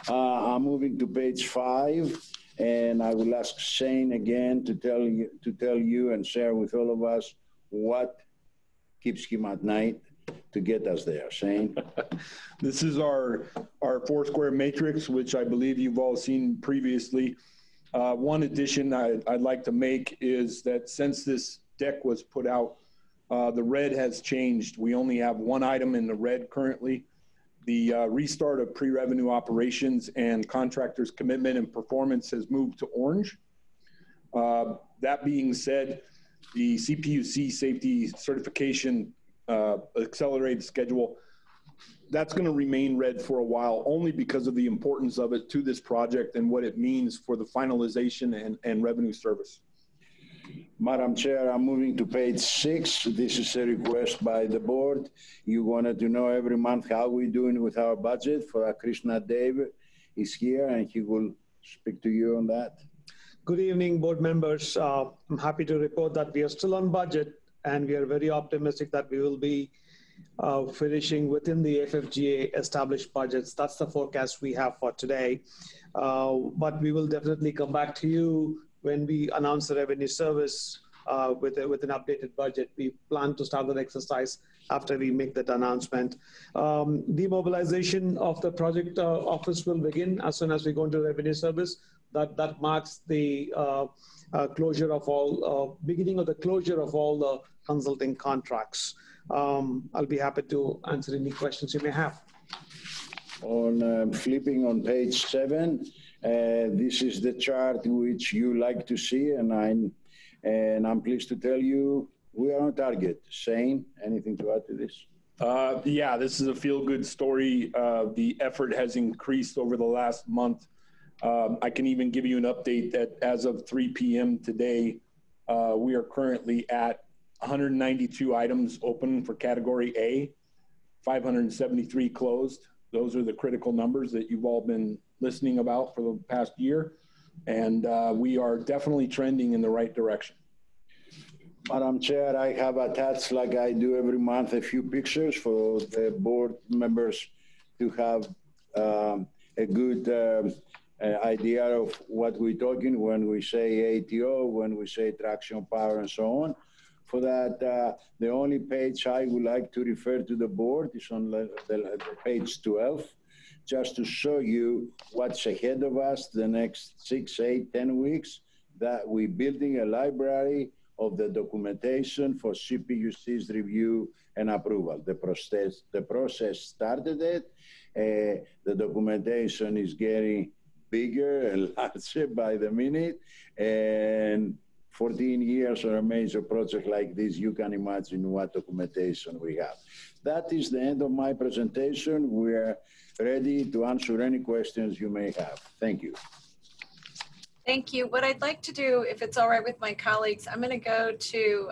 I'm moving to page 5, and I will ask Shane again to tell you and share with all of us what keeps him at night to get us there. Shane? This is our 4-square matrix, which I believe you've all seen previously. One addition I'd like to make is that since this deck was put out The red has changed. We only have one item in the red currently. The restart of pre-revenue operations and contractors' commitment and performance has moved to orange. That being said, the CPUC safety certification accelerated schedule, that's going to remain red for a while, only because of the importance of it to this project and what it means for the finalization and revenue service. Madam Chair, I'm moving to page 6. This is a request by the board. You wanted to know every month how we're doing with our budget. For Krishna Dev is here and he will speak to you on that. Good evening, board members. I'm happy to report that we are still on budget and we are very optimistic that we will be finishing within the FFGA established budgets. That's the forecast we have for today. But we will definitely come back to you when we announce the revenue service with an updated budget. We plan to start that exercise after we make that announcement. Demobilization of the project office will begin as soon as we go into revenue service. That marks the closure of all, beginning of the closure of all the consulting contracts. I'll be happy to answer any questions you may have. On flipping on page 7, this is the chart which you like to see, and I'm pleased to tell you we are on target. Shane, anything to add to this? Yeah, this is a feel-good story. The effort has increased over the last month. I can even give you an update that as of 3 p.m. today, we are currently at 192 items open for category A, 573 closed. Those are the critical numbers that you've all been listening about for the past year. And we are definitely trending in the right direction. Madam Chair, I have attached, like I do every month, a few pictures for the board members to have a good idea of what we're talking when we say ATO, when we say traction power and so on. For that, the only page I would like to refer to the board is on the page 12, just to show you what's ahead of us the next 6, 8, 10 weeks, that we're building a library of the documentation for CPUC's review and approval. The process started it. The documentation is getting bigger and larger by the minute. And 14 years on a major project like this, you can imagine what documentation we have. That is the end of my presentation. We're ready to answer any questions you may have. Thank you. Thank you. What I'd like to do, if it's all right with my colleagues, I'm going to go to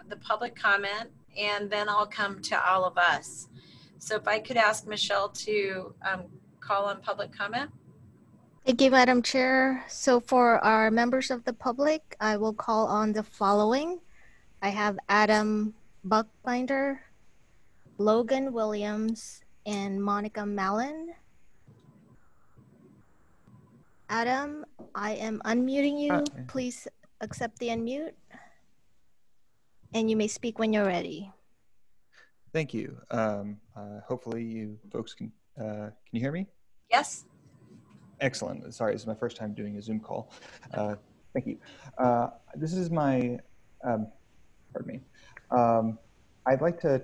the public comment, and then I'll come to all of us. So if I could ask Michelle to call on public comment. Thank you, Madam Chair. So for our members of the public, I will call on the following. I have Adam Buckbinder, Logan Williams, and Monica Mallon. Adam, I am unmuting you. Please accept the unmute. And you may speak when you're ready. Thank you. Hopefully you folks can you hear me? Yes. Excellent. Sorry, this is my first time doing a Zoom call. Thank you. This is my, pardon me. I'd like to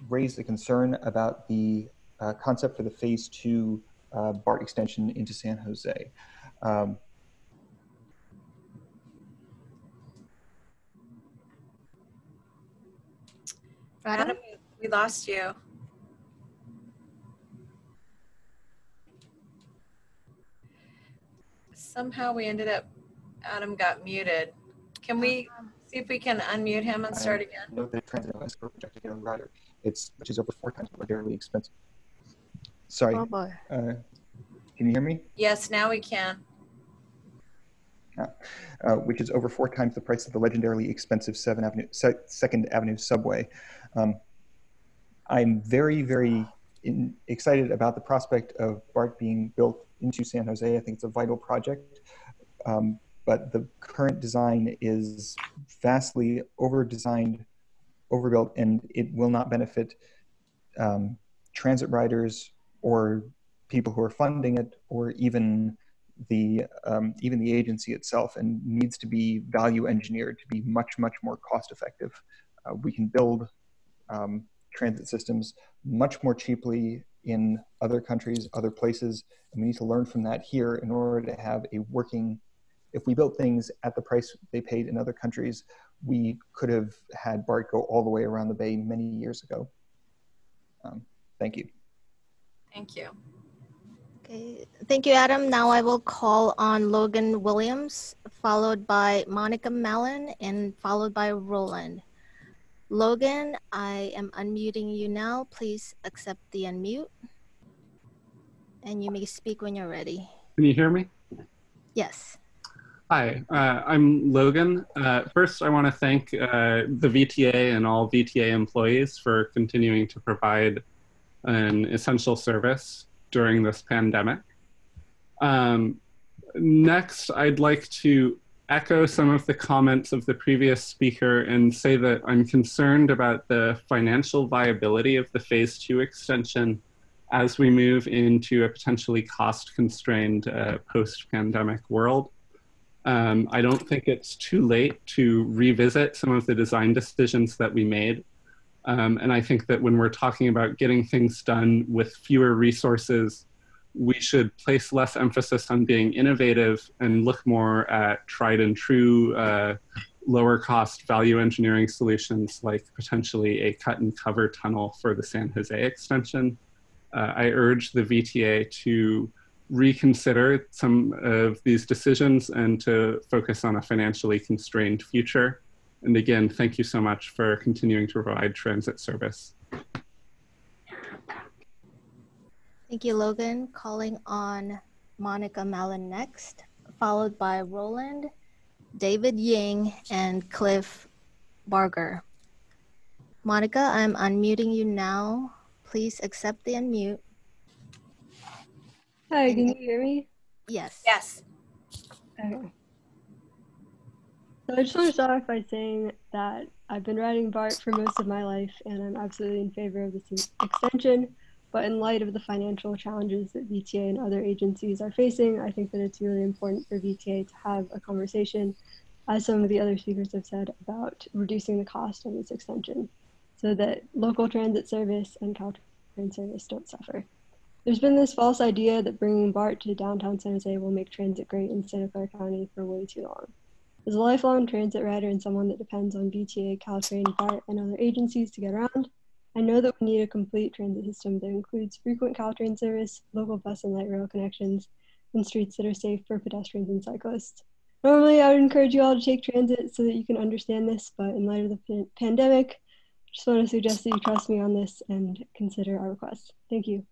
raise a concern about the concept for the phase 2 BART extension into San Jose. Adam, we lost you. Somehow we ended up, Adam got muted. Can we see if we can unmute him and start again? Note that transit escrow projected on rider, which is over 4 times ordinarily expensive. Sorry. Oh boy. Can you hear me? Yes, now we can. Which is over 4 times the price of the legendarily expensive 2nd Avenue subway. I'm very, very excited about the prospect of BART being built into San Jose. I think it's a vital project, but the current design is vastly over-designed, overbuilt, and it will not benefit transit riders or people who are funding it, or even even the agency itself, and needs to be value engineered to be much, much more cost effective. We can build transit systems much more cheaply in other countries, other places, and we need to learn from that here in order to have a working. If we built things at the price they paid in other countries, we could have had BART go all the way around the bay many years ago. Thank you. Thank you. Okay, thank you, Adam. Now I will call on Logan Williams, followed by Monica Mallon, and followed by Roland. Logan, I am unmuting you now. Please accept the unmute. And you may speak when you're ready. Can you hear me? Yes. Hi, I'm Logan. First, I want to thank the VTA and all VTA employees for continuing to provide an essential service during this pandemic. Next, I'd like to echo some of the comments of the previous speaker and say that I'm concerned about the financial viability of the Phase 2 extension as we move into a potentially cost-constrained post-pandemic world. I don't think it's too late to revisit some of the design decisions that we made. And I think that when we're talking about getting things done with fewer resources, we should place less emphasis on being innovative and look more at tried and true, lower cost value engineering solutions like potentially a cut and cover tunnel for the San Jose extension. I urge the VTA to reconsider some of these decisions and to focus on a financially constrained future. And again, thank you so much for continuing to provide transit service. Thank you, Logan. Calling on Monica Mallon next, followed by Roland, David Ying, and Cliff Barger. Monica, I'm unmuting you now. Please accept the unmute. Hi, can you hear me? Yes. Yes. Okay. So I just want to start off by saying that I've been riding BART for most of my life, and I'm absolutely in favor of this extension. But in light of the financial challenges that VTA and other agencies are facing, I think that it's really important for VTA to have a conversation, as some of the other speakers have said, about reducing the cost of this extension so that local transit service and Caltrain service don't suffer. There's been this false idea that bringing BART to downtown San Jose will make transit great in Santa Clara County for way too long. As a lifelong transit rider and someone that depends on VTA, Caltrain, BART, and other agencies to get around, I know that we need a complete transit system that includes frequent Caltrain service, local bus and light rail connections, and streets that are safe for pedestrians and cyclists. Normally, I would encourage you all to take transit so that you can understand this, but in light of the pandemic, I just want to suggest that you trust me on this and consider our request. Thank you.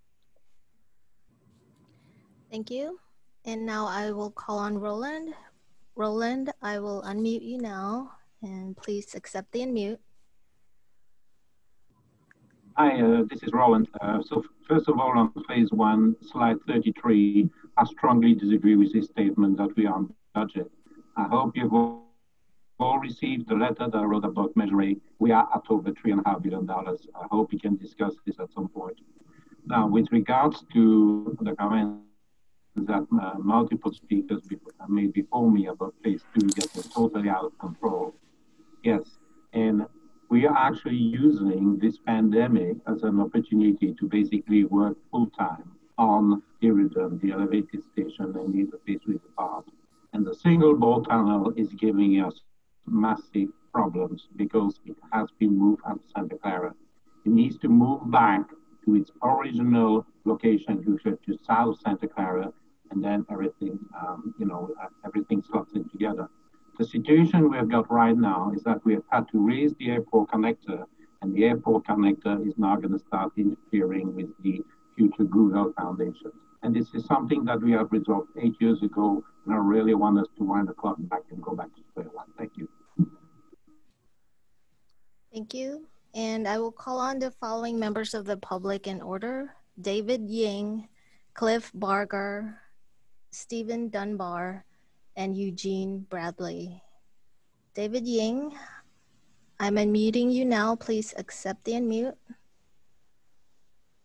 Thank you. And now I will call on Roland. Roland, I will unmute you now, and please accept the unmute. Hi, this is Roland. So first of all, on phase 1, slide 33, I strongly disagree with this statement that we are on budget. I hope you've all received the letter that I wrote about Measure A. We are at over $3.5 billion. I hope we can discuss this at some point. Now, with regards to the comments that multiple speakers made before me about phase 2 getting totally out of control. Yes, and we are actually using this pandemic as an opportunity to basically work full-time on Iridium, the elevated station, and the interface with the BART. And the single board tunnel is giving us massive problems because it has been moved out of Santa Clara. It needs to move back to its original location, which is to South Santa Clara, and then everything, everything slots in together. The situation we have got right now is that we have had to raise the airport connector, and the airport connector is now going to start interfering with the future Google Foundation. And this is something that we have resolved 8 years ago, and I really want us to wind the clock back and go back to square one. Thank you. Thank you. And I will call on the following members of the public in order: David Ying, Cliff Barger, Stephen Dunbar, and Eugene Bradley. David Ying, I'm unmuting you now. Please accept the unmute.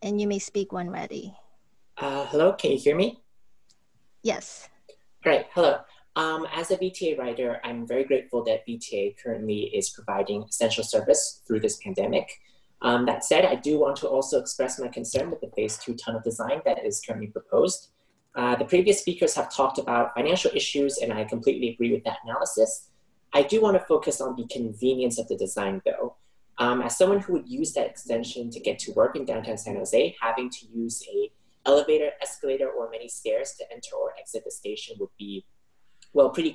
And you may speak when ready. Hello, can you hear me? Yes. Great, hello. As a VTA writer, I'm very grateful that VTA currently is providing essential service through this pandemic. That said, I do want to also express my concern with the phase 2 tunnel design that is currently proposed. The previous speakers have talked about financial issues, and I completely agree with that analysis. I do want to focus on the convenience of the design, though. As someone who would use that extension to get to work in downtown San Jose, having to use a elevator, escalator, or many stairs to enter or exit the station would be, well, pretty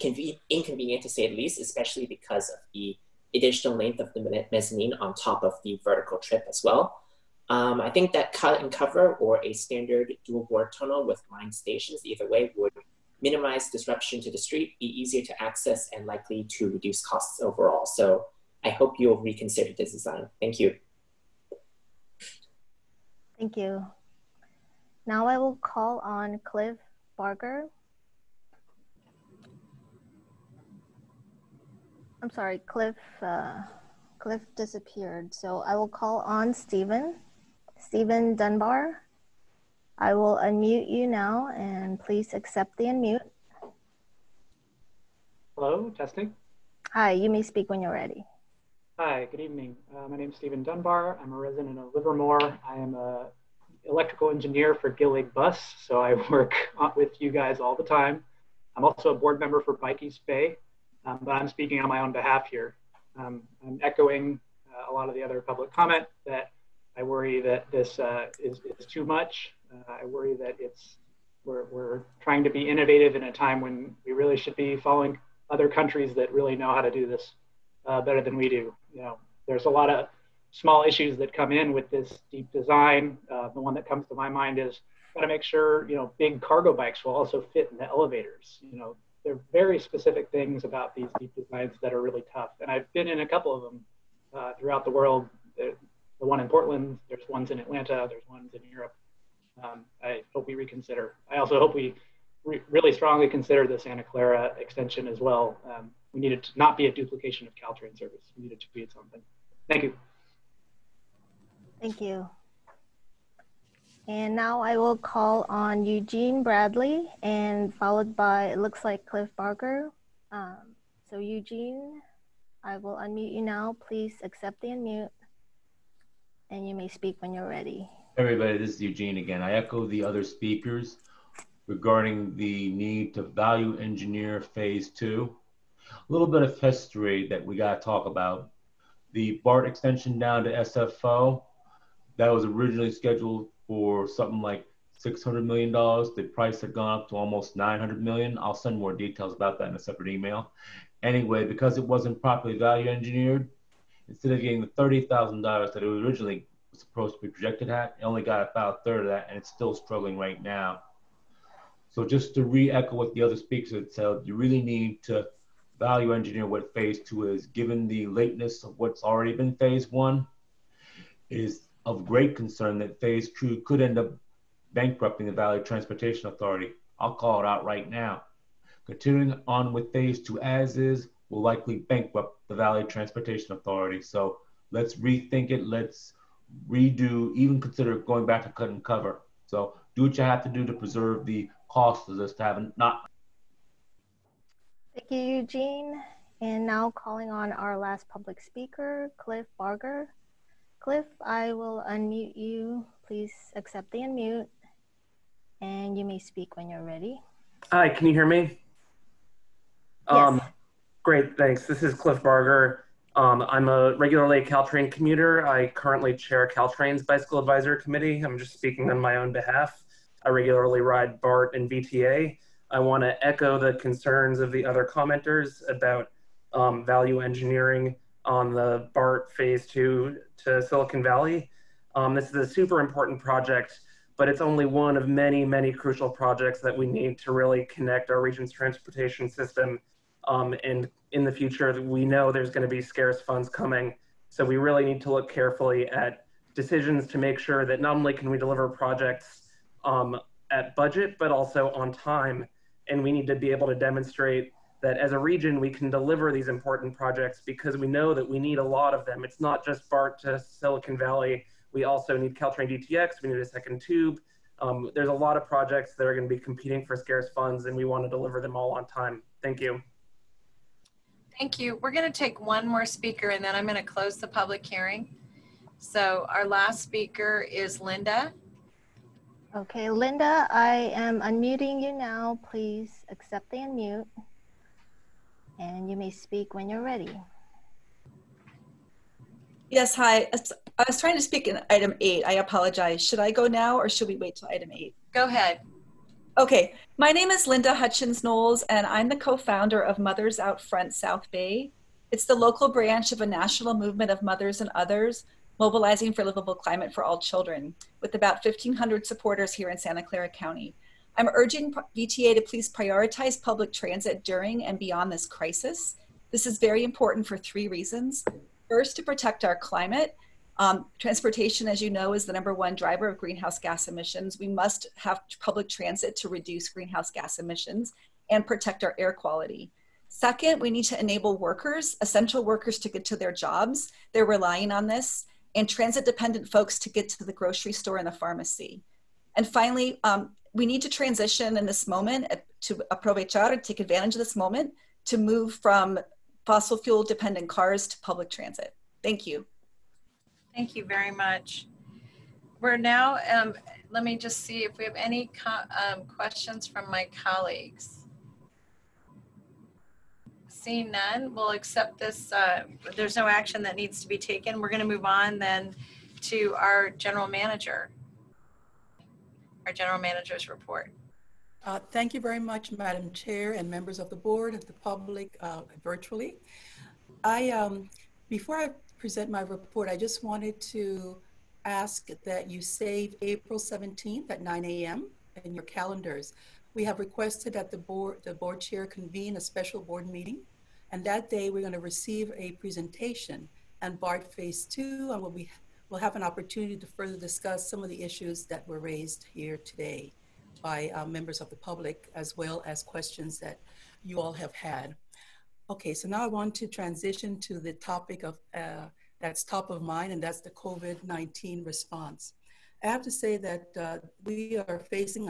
inconvenient to say the least, especially because of the additional length of the mezzanine on top of the vertical trip as well. I think that cut and cover or a standard dual board tunnel with line stations either way would minimize disruption to the street, be easier to access, and likely to reduce costs overall. So I hope you'll reconsider this design. Thank you. Thank you. Now I will call on Cliff Barger. I'm sorry, Cliff disappeared. So I will call on Stephen Dunbar. I will unmute you now and please accept the unmute. Hello, testing. Hi, you may speak when you're ready. Hi, good evening. My name is Stephen Dunbar. I'm a resident of Livermore. I am an electrical engineer for Gillig Bus, so I work with you guys all the time. I'm also a board member for Bike East Bay, but I'm speaking on my own behalf here. I'm echoing a lot of the other public comment that I worry that this is too much. I worry that we're trying to be innovative in a time when we really should be following other countries that really know how to do this better than we do. You know, there's a lot of small issues that come in with this deep design. The one that comes to my mind is got to make sure, you know, big cargo bikes will also fit in the elevators. You know, there are very specific things about these deep designs that are really tough. And I've been in a couple of them throughout the world. The one in Portland, there's ones in Atlanta, there's ones in Europe. I hope we reconsider. I also hope we really strongly consider the Santa Clara extension as well. We need it to not be a duplication of Caltrain service. We need it to be something. Thank you. Thank you. And now I will call on Eugene Bradley and followed by, it looks like Cliff Barger. So Eugene, I will unmute you now. Please accept the unmute and you may speak when you're ready. Everybody, this is Eugene again. I echo the other speakers regarding the need to value engineer phase 2. A little bit of history that we got to talk about. The BART extension down to SFO, that was originally scheduled for something like $600 million. The price had gone up to almost $900 million. I'll send more details about that in a separate email. Anyway, because it wasn't properly value engineered, instead of getting the $30,000 that it originally was supposed to be projected at, it only got about a third of that, and it's still struggling right now. So just to re-echo what the other speakers had said, you really need to value engineer what phase 2 is. Given the lateness of what's already been phase 1, it is of great concern that phase 2 could end up bankrupting the Valley Transportation Authority. I'll call it out right now. Continuing on with phase 2 as is will likely bankrupt the Valley Transportation Authority. So let's rethink it. Let's redo, even consider going back to cut and cover. So do what you have to do to preserve the cost of this to have not. Thank you, Eugene. And now calling on our last public speaker, Cliff Barger. Cliff, I will unmute you. Please accept the unmute and you may speak when you're ready. Hi, can you hear me? Yes. Great, thanks. This is Cliff Barger. I'm a regularly Caltrain commuter. I currently chair Caltrain's Bicycle Advisory Committee. I'm just speaking on my own behalf. I regularly ride BART and VTA. I want to echo the concerns of the other commenters about value engineering on the BART phase 2 to Silicon Valley. This is a super important project, but it's only one of many, many crucial projects that we need to really connect our region's transportation system. And in the future, we know there's going to be scarce funds coming. So we really need to look carefully at decisions to make sure that not only can we deliver projects at budget, but also on time. And we need to be able to demonstrate that as a region, we can deliver these important projects because we know that we need a lot of them. It's not just BART to Silicon Valley. We also need Caltrain DTX. We need a second tube. There's a lot of projects that are going to be competing for scarce funds, and we want to deliver them all on time. Thank you. Thank you. We're going to take one more speaker and then I'm going to close the public hearing. So our last speaker is Linda. Okay, Linda, I am unmuting you now. Please accept the unmute. And you may speak when you're ready. Yes, hi. I was trying to speak in item 8. I apologize. Should I go now or should we wait till item 8? Go ahead. Okay, my name is Linda Hutchins-Knowles and I'm the co-founder of Mothers Out Front South Bay. It's the local branch of a national movement of mothers and others mobilizing for a livable climate for all children, with about 1,500 supporters here in Santa Clara County. I'm urging VTA to please prioritize public transit during and beyond this crisis. This is very important for 3 reasons. First, to protect our climate. Transportation, as you know, is the #1 driver of greenhouse gas emissions. We must have public transit to reduce greenhouse gas emissions and protect our air quality. Second, we need to enable workers, essential workers, to get to their jobs. They're relying on this, and transit-dependent folks to get to the grocery store and the pharmacy. And finally, we need to transition in this moment to aprovechar, take advantage of this moment to move from fossil fuel dependent cars to public transit. Thank you. Thank you very much. We're now, let me just see if we have any questions from my colleagues. Seeing none, we'll accept this. There's no action that needs to be taken. We're going to move on then to our general manager, our general manager's report. Thank you very much, Madam Chair and members of the board and the public virtually. Before I present my report, I just wanted to ask that you save April 17th at 9 a.m. in your calendars. We have requested that the board chair convene a special board meeting, and that day we're going to receive a presentation on BART Phase 2, and we'll have an opportunity to further discuss some of the issues that were raised here today by members of the public, as well as questions that you all have had. Okay, so now I want to transition to the topic of that's top of mind, and that's the COVID-19 response. I have to say that we are facing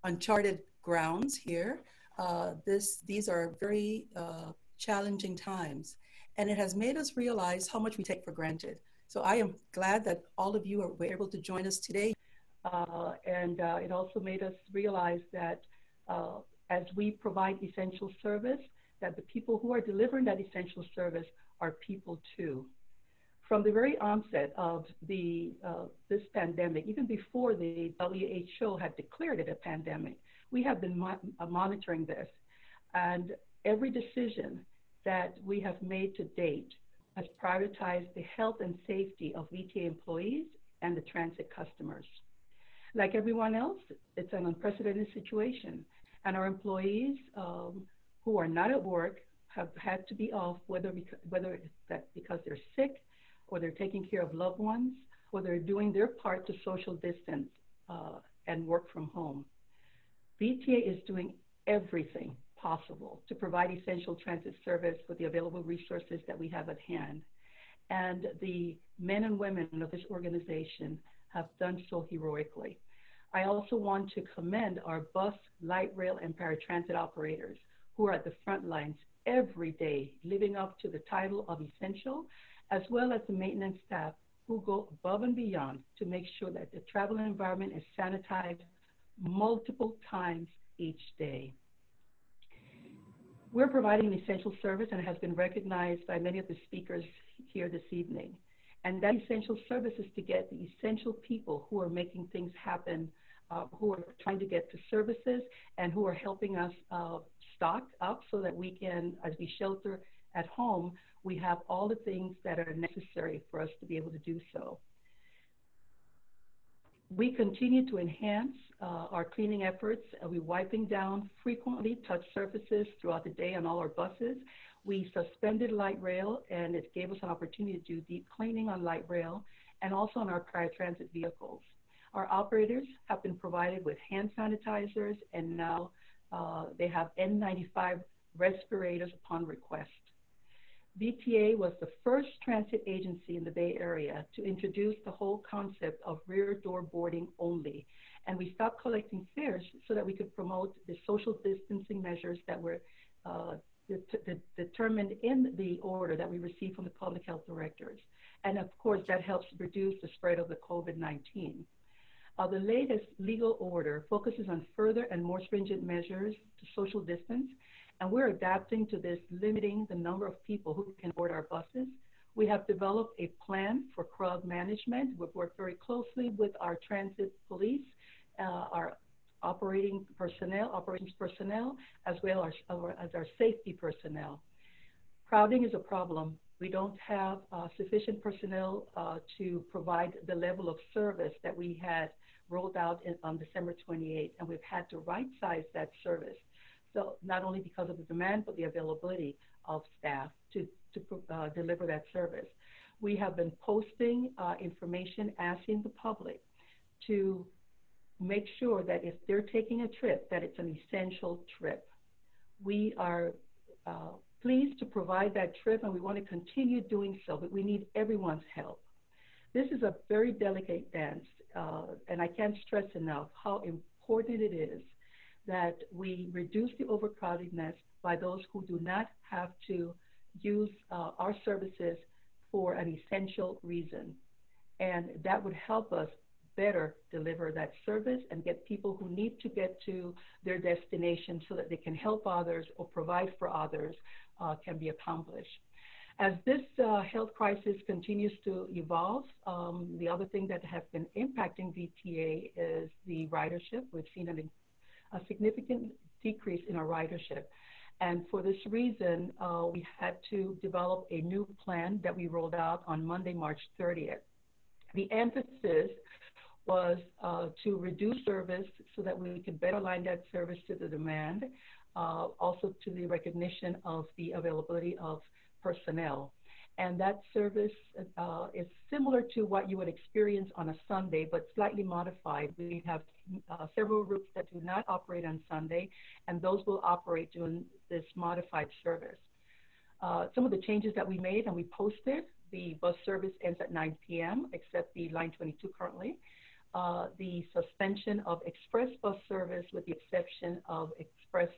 uncharted grounds here. These are very challenging times, and it has made us realize how much we take for granted. So I am glad that all of you were able to join us today. It also made us realize that as we provide essential service, that the people who are delivering that essential service are people too. From the very onset of this pandemic, even before the WHO had declared it a pandemic, we have been monitoring this. And every decision that we have made to date has prioritized the health and safety of VTA employees and the transit customers. Like everyone else, it's an unprecedented situation. And our employees who are not at work have had to be off, whether that's because they're sick, or they're taking care of loved ones, or they're doing their part to social distance and work from home. VTA is doing everything possible to provide essential transit service with the available resources that we have at hand. And the men and women of this organization have done so heroically. I also want to commend our bus, light rail, and paratransit operators who are at the front lines every day, living up to the title of essential, as well as the maintenance staff who go above and beyond to make sure that the travel environment is sanitized multiple times each day. We're providing an essential service, and it has been recognized by many of the speakers here this evening. And that essential service is to get the essential people who are making things happen, who are trying to get to services, and who are helping us stock up so that we can, as we shelter at home, we have all the things that are necessary for us to be able to do so. We continue to enhance our cleaning efforts. We're wiping down frequently touched surfaces throughout the day on all our buses. We suspended light rail, and it gave us an opportunity to do deep cleaning on light rail and also on our paratransit vehicles. Our operators have been provided with hand sanitizers, and now they have N95 respirators upon request. VTA was the first transit agency in the Bay Area to introduce the whole concept of rear door boarding only. And we stopped collecting fares so that we could promote the social distancing measures that were determined in the order that we received from the public health directors. And of course, that helps reduce the spread of the COVID-19. The latest legal order focuses on further and more stringent measures to social distance, and we're adapting to this, limiting the number of people who can board our buses. We have developed a plan for crowd management. We've worked very closely with our transit police, our operations personnel, as well as our safety personnel. Crowding is a problem. We don't have sufficient personnel to provide the level of service that we had rolled out on December 28th, and we've had to right-size that service. So not only because of the demand, but the availability of staff to deliver that service. We have been posting information asking the public to make sure that if they're taking a trip, that it's an essential trip. We are pleased to provide that trip, and we want to continue doing so, but we need everyone's help. This is a very delicate dance, and I can't stress enough how important it is that we reduce the overcrowdedness by those who do not have to use our services for an essential reason. And that would help us better deliver that service and get people who need to get to their destination so that they can help others or provide for others can be accomplished. As this health crisis continues to evolve, the other thing that has been impacting VTA is the ridership. We've seen a significant decrease in our ridership. And for this reason, we had to develop a new plan that we rolled out on Monday, March 30th. The emphasis was to reduce service so that we could better align that service to the demand, also to the recognition of the availability of personnel. And that service is similar to what you would experience on a Sunday, but slightly modified. We have several routes that do not operate on Sunday, and those will operate during this modified service. Some of the changes that we made and we posted, the bus service ends at 9 p.m., except the line 22 currently. The suspension of express bus service with the exception of express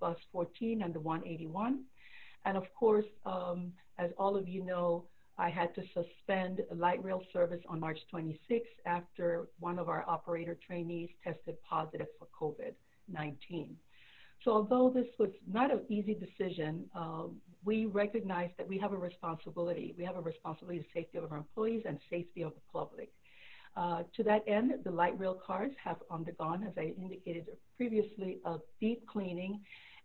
bus 14 and the 181. And of course, as all of you know, I had to suspend light rail service on March 26th after one of our operator trainees tested positive for COVID-19. So although this was not an easy decision, we recognize that we have a responsibility. We have a responsibility to the safety of our employees and safety of the public. To that end, the light rail cars have undergone, as I indicated previously, a deep cleaning,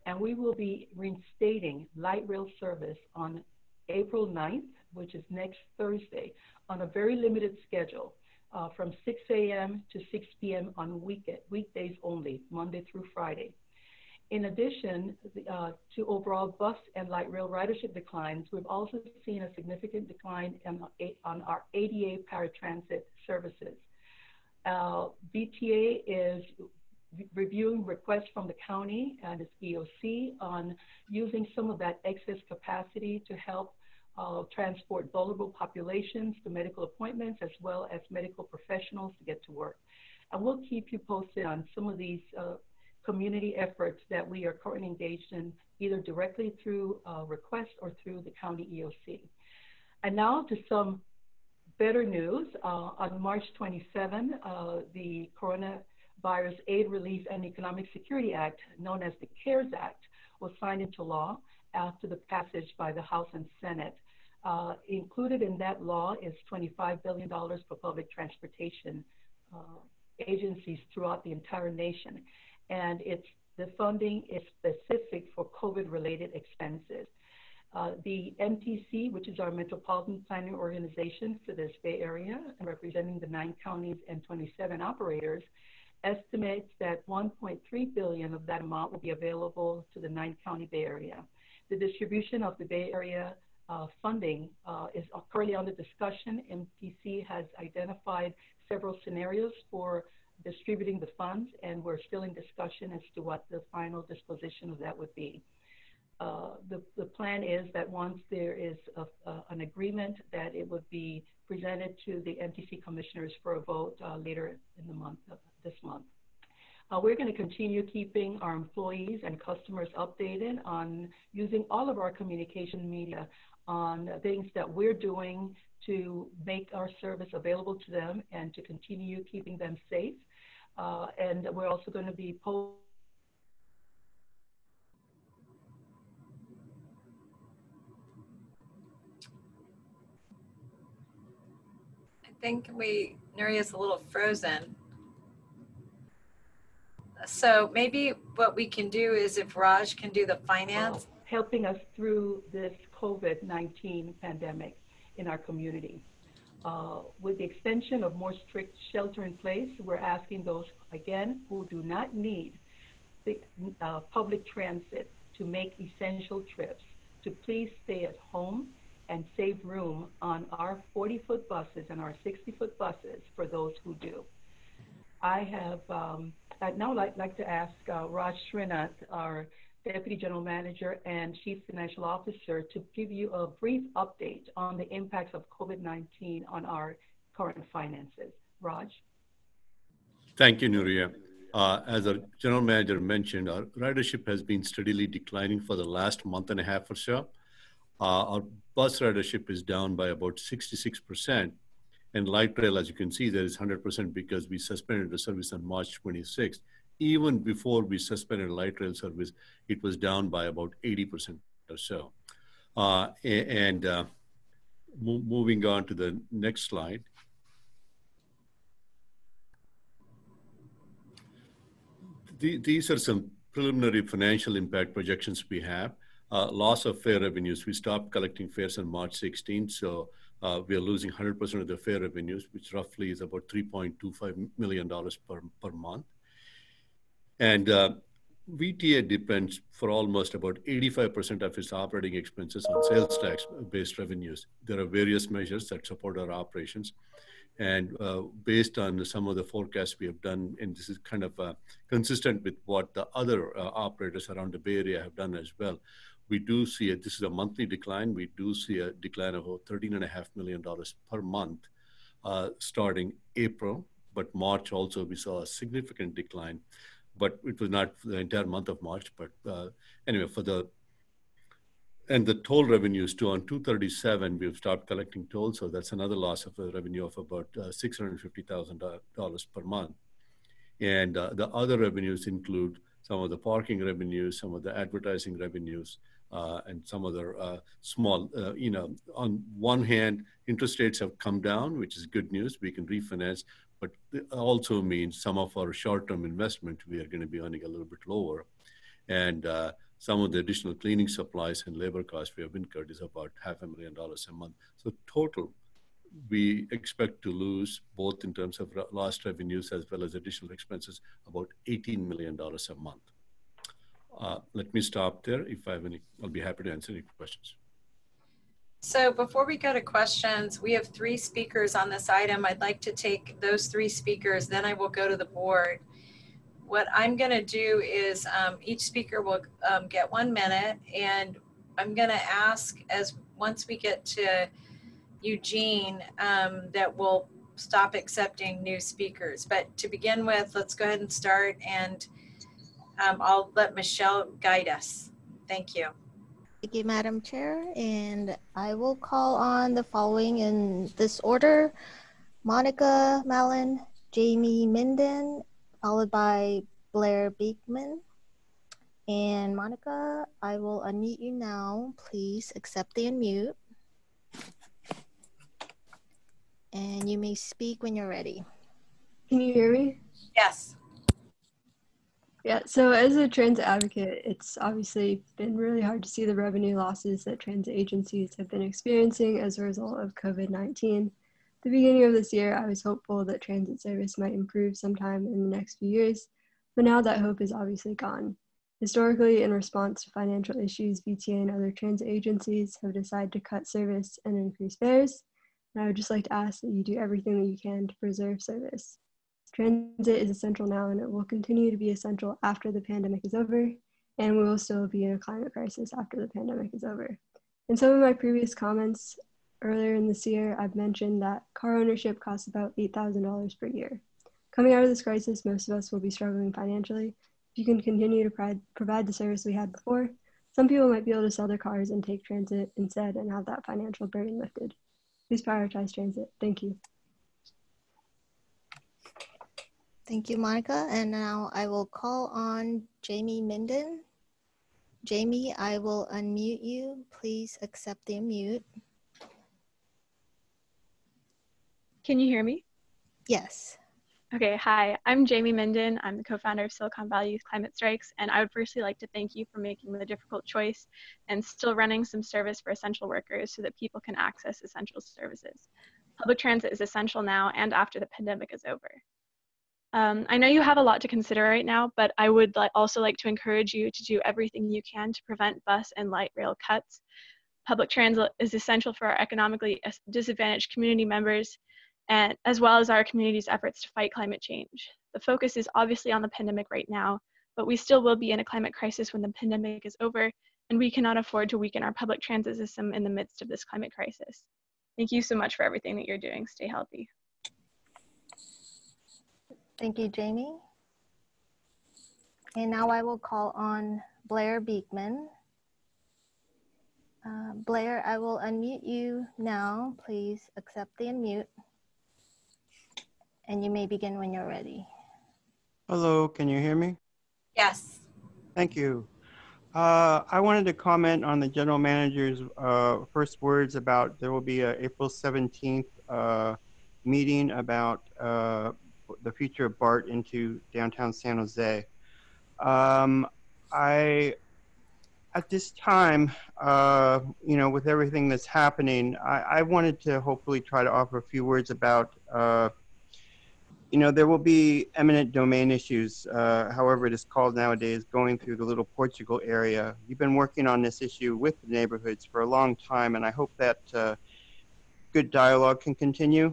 and we will be reinstating light rail service on April 9th, which is next Thursday, on a very limited schedule from 6 a.m. to 6 p.m. on weekdays only, Monday through Friday. In addition to overall bus and light rail ridership declines, we've also seen a significant decline on our ADA paratransit services. VTA is reviewing requests from the county and its EOC on using some of that excess capacity to help transport vulnerable populations to medical appointments as well as medical professionals to get to work. And we'll keep you posted on some of these community efforts that we are currently engaged in, either directly through requests or through the county EOC. And now to some better news. On March 27, the Coronavirus Aid, Relief, and Economic Security Act, known as the CARES Act, was signed into law after the passage by the House and Senate. Included in that law is $25 billion for public transportation agencies throughout the entire nation. And the funding is specific for COVID-related expenses. The MTC, which is our Metropolitan Planning Organization for this Bay Area, and representing the 9 counties and 27 operators, estimates that $1.3 billion of that amount will be available to the 9-county Bay Area. The distribution of the Bay Area funding is currently under discussion. MTC has identified several scenarios for distributing the funds, and we're still in discussion as to what the final disposition of that would be. the plan is that once there is an agreement, that it would be presented to the MTC commissioners for a vote later in the month, this month. We're going to continue keeping our employees and customers updated on using all of our communication media on things that we're doing to make our service available to them and to continue keeping them safe. And we're also going to be I think Nuria's a little frozen. So maybe what we can do is if Raj can do the finance. Helping us through this COVID-19 pandemic in our community. With the extension of more strict shelter in place, we're asking those, again, who do not need the public transit to make essential trips to please stay at home and save room on our 40-foot buses and our 60-foot buses for those who do. I'd now like to ask Raj Srinath, our Deputy General Manager and Chief Financial Officer, to give you a brief update on the impacts of COVID-19 on our current finances. Raj? Thank you, Nuria. As our General Manager mentioned, our ridership has been steadily declining for the last month and a half or so. Our bus ridership is down by about 66%. And light rail, as you can see, there is 100% because we suspended the service on March 26th. Even before we suspended light rail service, it was down by about 80% or so. Moving on to the next slide. These are some preliminary financial impact projections we have. Loss of fare revenues. We stopped collecting fares on March 16th, so we are losing 100% of the fare revenues, which roughly is about $3.25 million per month. And VTA depends for almost about 85% of its operating expenses on sales tax-based revenues. There are various measures that support our operations. And based on some of the forecasts we have done, and this is kind of consistent with what the other operators around the Bay Area have done as well, we do see this is a monthly decline. We do see a decline of about $13.5 million per month starting April, but March also we saw a significant decline, but it was not for the entire month of March. But anyway, and the toll revenues too, on 237, we've stopped collecting tolls, so that's another loss of a revenue of about $650,000 per month. And the other revenues include some of the parking revenues, some of the advertising revenues, and some other small, on one hand, interest rates have come down, which is good news. We can refinance, but it also means some of our short-term investment, we are going to be earning a little bit lower. And some of the additional cleaning supplies and labor costs we have incurred is about $500,000 a month. So total, we expect to lose, both in terms of lost revenues as well as additional expenses, about $18 million a month. Let me stop there. If I have any, I'll be happy to answer any questions. So before we go to questions, we have 3 speakers on this item. I'd like to take those 3 speakers, then I will go to the board. What I'm going to do is each speaker will get 1 minute, and I'm going to ask, as once we get to Eugene, that we'll stop accepting new speakers. But to begin with, let's go ahead and start, and I'll let Michelle guide us. Thank you. Thank you, Madam Chair. And I will call on the following in this order: Monica Mallon, Jamie Minden, followed by Blair Beekman. And Monica, I will unmute you now. Please accept the unmute. And you may speak when you're ready. Can you hear me? Yes. Yeah, so as a transit advocate, it's obviously been really hard to see the revenue losses that transit agencies have been experiencing as a result of COVID-19. At the beginning of this year, I was hopeful that transit service might improve sometime in the next few years, but now that hope is obviously gone. Historically, in response to financial issues, VTA and other transit agencies have decided to cut service and increase fares. And I would just like to ask that you do everything that you can to preserve service. Transit is essential now, and it will continue to be essential after the pandemic is over. and we will still be in a climate crisis after the pandemic is over. In some of my previous comments earlier in this year, I've mentioned that car ownership costs about $8,000 per year. Coming out of this crisis, most of us will be struggling financially. If you can continue to provide the service we had before, some people might be able to sell their cars and take transit instead and have that financial burden lifted. Please prioritize transit. Thank you. Thank you, Monica. And now I will call on Jamie Minden. Jamie, I will unmute you. Please accept the unmute. Can you hear me? Yes. Okay, hi, I'm Jamie Minden. I'm the co-founder of Silicon Valley Youth Climate Strikes, and I would firstly like to thank you for making the difficult choice and still running some service for essential workers so that people can access essential services. Public transit is essential now and after the pandemic is over. I know you have a lot to consider right now, but I would also like to encourage you to do everything you can to prevent bus and light rail cuts. Public transit is essential for our economically disadvantaged community members, and as well as our community's efforts to fight climate change. The focus is obviously on the pandemic right now, but we still will be in a climate crisis when the pandemic is over, and we cannot afford to weaken our public transit system in the midst of this climate crisis. Thank you so much for everything that you're doing. Stay healthy. Thank you, Jamie. And now I will call on Blair Beekman. Blair, I will unmute you now. Please accept the unmute. And you may begin when you're ready. Hello, can you hear me? Yes. Thank you. I wanted to comment on the general manager's first words about there will be a April 17th meeting about the future of BART into downtown San Jose. At this time, you know, with everything that's happening, I wanted to hopefully try to offer a few words about you know, there will be eminent domain issues, however it is called nowadays, going through the Little Portugal area. You've been working on this issue with the neighborhoods for a long time, and I hope that good dialogue can continue.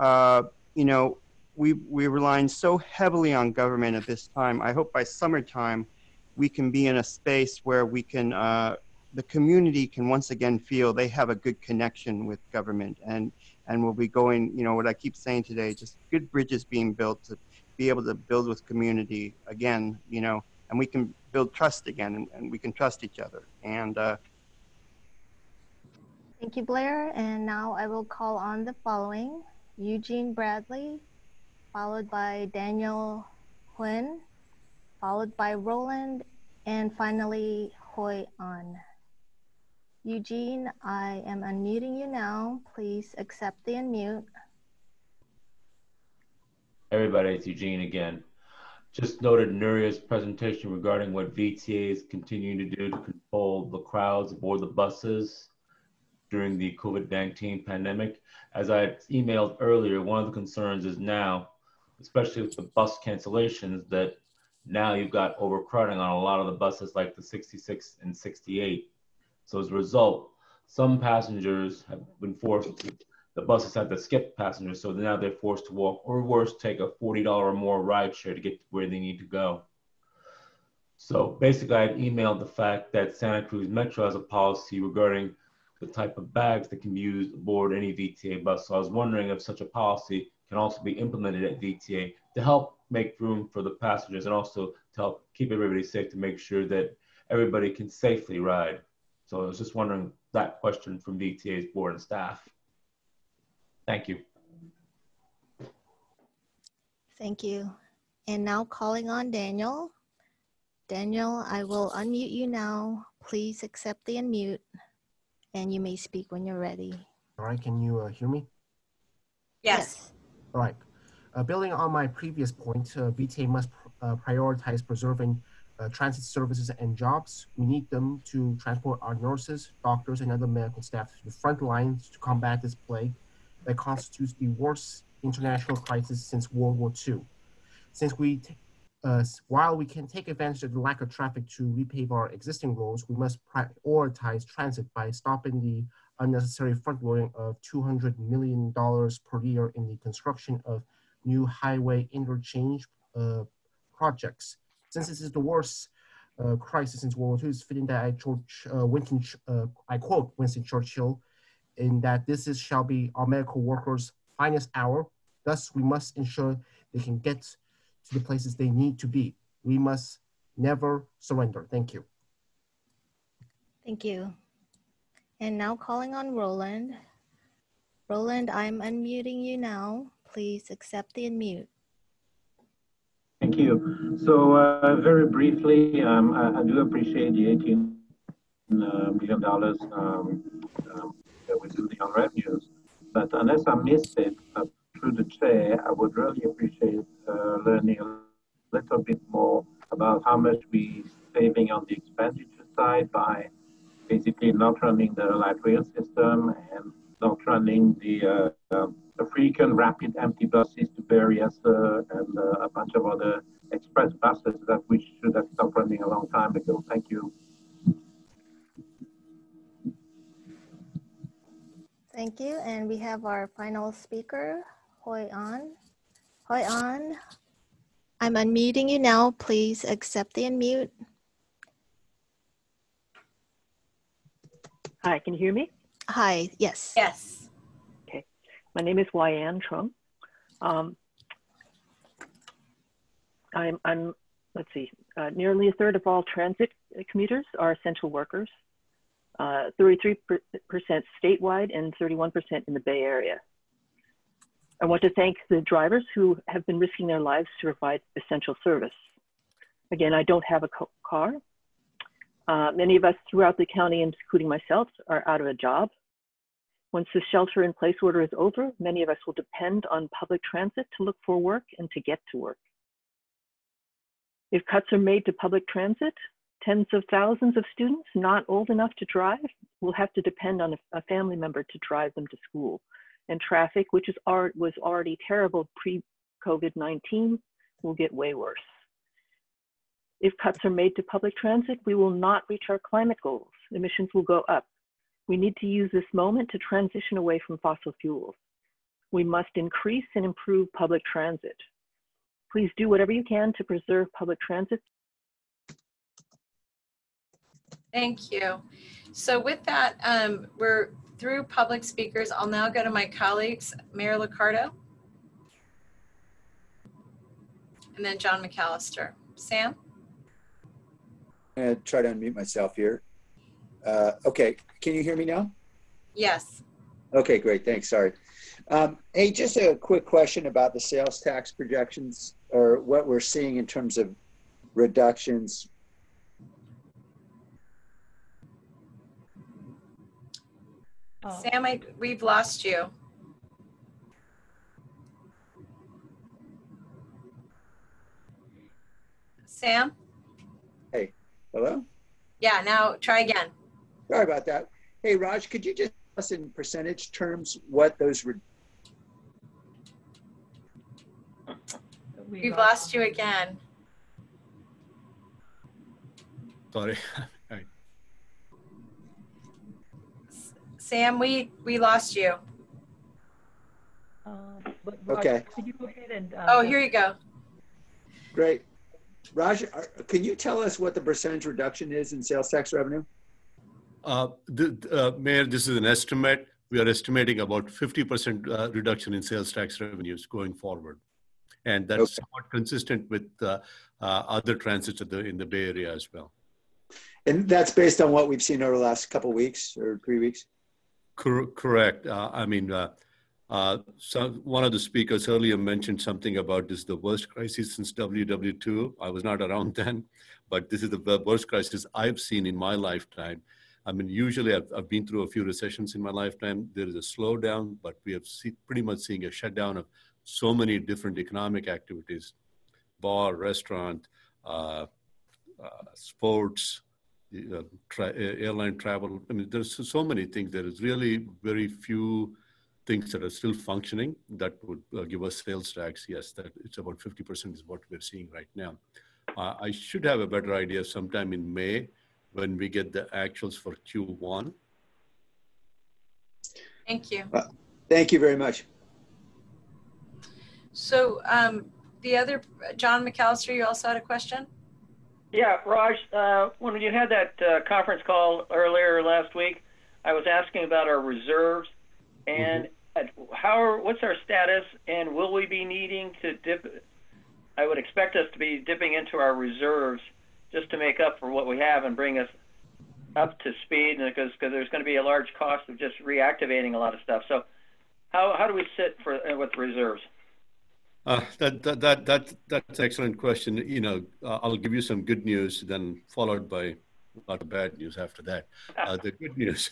You know, we're relying so heavily on government at this time. I hope by summertime, we can be in a space where we can, the community can once again feel they have a good connection with government, and we'll be going, you know, what I keep saying today, just good bridges being built to be able to build with community again, you know, and we can build trust again, and we can trust each other. And Thank you, Blair. And now I will call on the following: Eugene Bradley, followed by Daniel Huynh, followed by Roland, and finally Hoi An. Eugene, I am unmuting you now. Please accept the unmute. Everybody, it's Eugene again. Just noted Nuria's presentation regarding what VTA is continuing to do to control the crowds aboard the buses during the COVID-19 pandemic. As I emailed earlier, one of the concerns is now, especially with the bus cancellations, that now you've got overcrowding on a lot of the buses like the 66 and 68. So as a result, some passengers have been forced to, the buses had to skip passengers, so now they're forced to walk, or worse, take a $40 or more ride share to get to where they need to go. So basically, I had emailed the fact that Santa Cruz Metro has a policy regarding the type of bags that can be used aboard any VTA bus. So I was wondering if such a policy can also be implemented at VTA to help make room for the passengers and also to help keep everybody safe, to make sure that everybody can safely ride. So I was just wondering that question from VTA's board and staff. Thank you. Thank you. And now calling on Daniel. Daniel, I will unmute you now. Please accept the unmute, and you may speak when you're ready. All right, can you hear me? Yes. All right. Building on my previous point, VTA must prioritize preserving transit services and jobs. We need them to transport our nurses, doctors, and other medical staff to the front lines to combat this plague that constitutes the worst international crisis since World War II. While we can take advantage of the lack of traffic to repave our existing roads, we must prioritize transit by stopping the unnecessary front-loading of $200 million per year in the construction of new highway interchange projects. Since this is the worst crisis since World War II is fitting that I quote Winston Churchill, in that this shall be our medical workers' finest hour. Thus, we must ensure they can get to the places they need to be. We must never surrender. Thank you. Thank you. And now calling on Roland. Roland, I'm unmuting you now. Please accept the unmute. Thank you. So very briefly, I do appreciate the $18 million that we're building on revenues, but unless I missed it through the chair, I would really appreciate learning a little bit more about how much we're saving on the expenditure side by basically not running the light rail system and not running the frequent rapid empty buses to Berryessa and a bunch of other express buses that we should have stopped running a long time ago. Thank you. Thank you. And we have our final speaker, Hoi An. Hoi An, I'm unmuting you now. Please accept the unmute. Hi, can you hear me? Hi, yes. Yes. Okay. My name is Wyan Trung. Let's see, nearly a third of all transit commuters are essential workers, 33% statewide and 31% in the Bay Area. I want to thank the drivers who have been risking their lives to provide essential service. Again, I don't have a car. Many of us throughout the county, including myself, are out of a job. Once the shelter-in-place order is over, many of us will depend on public transit to look for work and to get to work. If cuts are made to public transit, tens of thousands of students not old enough to drive will have to depend on a family member to drive them to school. And traffic, which was already terrible pre-COVID-19, will get way worse. If cuts are made to public transit, we will not reach our climate goals. Emissions will go up. We need to use this moment to transition away from fossil fuels. We must increase and improve public transit. Please do whatever you can to preserve public transit. Thank you. So with that, we're through public speakers. I'll now go to my colleagues, Mayor Liccardo, and then John McAllister. Sam? I'm going to try to unmute myself here. Okay, can you hear me now? Yes. Okay, great, thanks, sorry. Hey, just a quick question about the sales tax projections, or what we're seeing in terms of reductions. Sam, we've lost you. Sam? Hey, hello? Yeah, now try again. Sorry about that. Hey, Raj, could you just tell us in percentage terms what those We've lost you again. Sorry. Sam, we lost you. Okay. Could you go ahead and? Oh, here you go. Great. Raj, can you tell us what the percentage reduction is in sales tax revenue? Mayor, this is an estimate. We are estimating about 50% reduction in sales tax revenues going forward. And that's somewhat consistent with other transits in the Bay Area as well. And that's based on what we've seen over the last couple of weeks or 3 weeks? Correct. So one of the speakers earlier mentioned something about this, the worst crisis since WW2. I was not around then, but this is the worst crisis I've seen in my lifetime. I mean, usually I've been through a few recessions in my lifetime. There is a slowdown, but we have pretty much seeing a shutdown of so many different economic activities, bar, restaurant, sports, airline travel. I mean, there's so many things. There is really very few things that are still functioning that would give us sales tax. Yes, that it's about 50% is what we're seeing right now. I should have a better idea sometime in May when we get the actuals for Q1. Thank you. Thank you very much. So the other, John McAllister, you also had a question? Yeah, Raj, when you had that conference call earlier last week, I was asking about our reserves and what's our status, and will we be needing to dip? I would expect us to be dipping into our reserves just to make up for what we have and bring us up to speed, because there's going to be a large cost of just reactivating a lot of stuff. So how do we sit with reserves? That's an excellent question. You know, I'll give you some good news, then followed by a lot of bad news after that. The good news,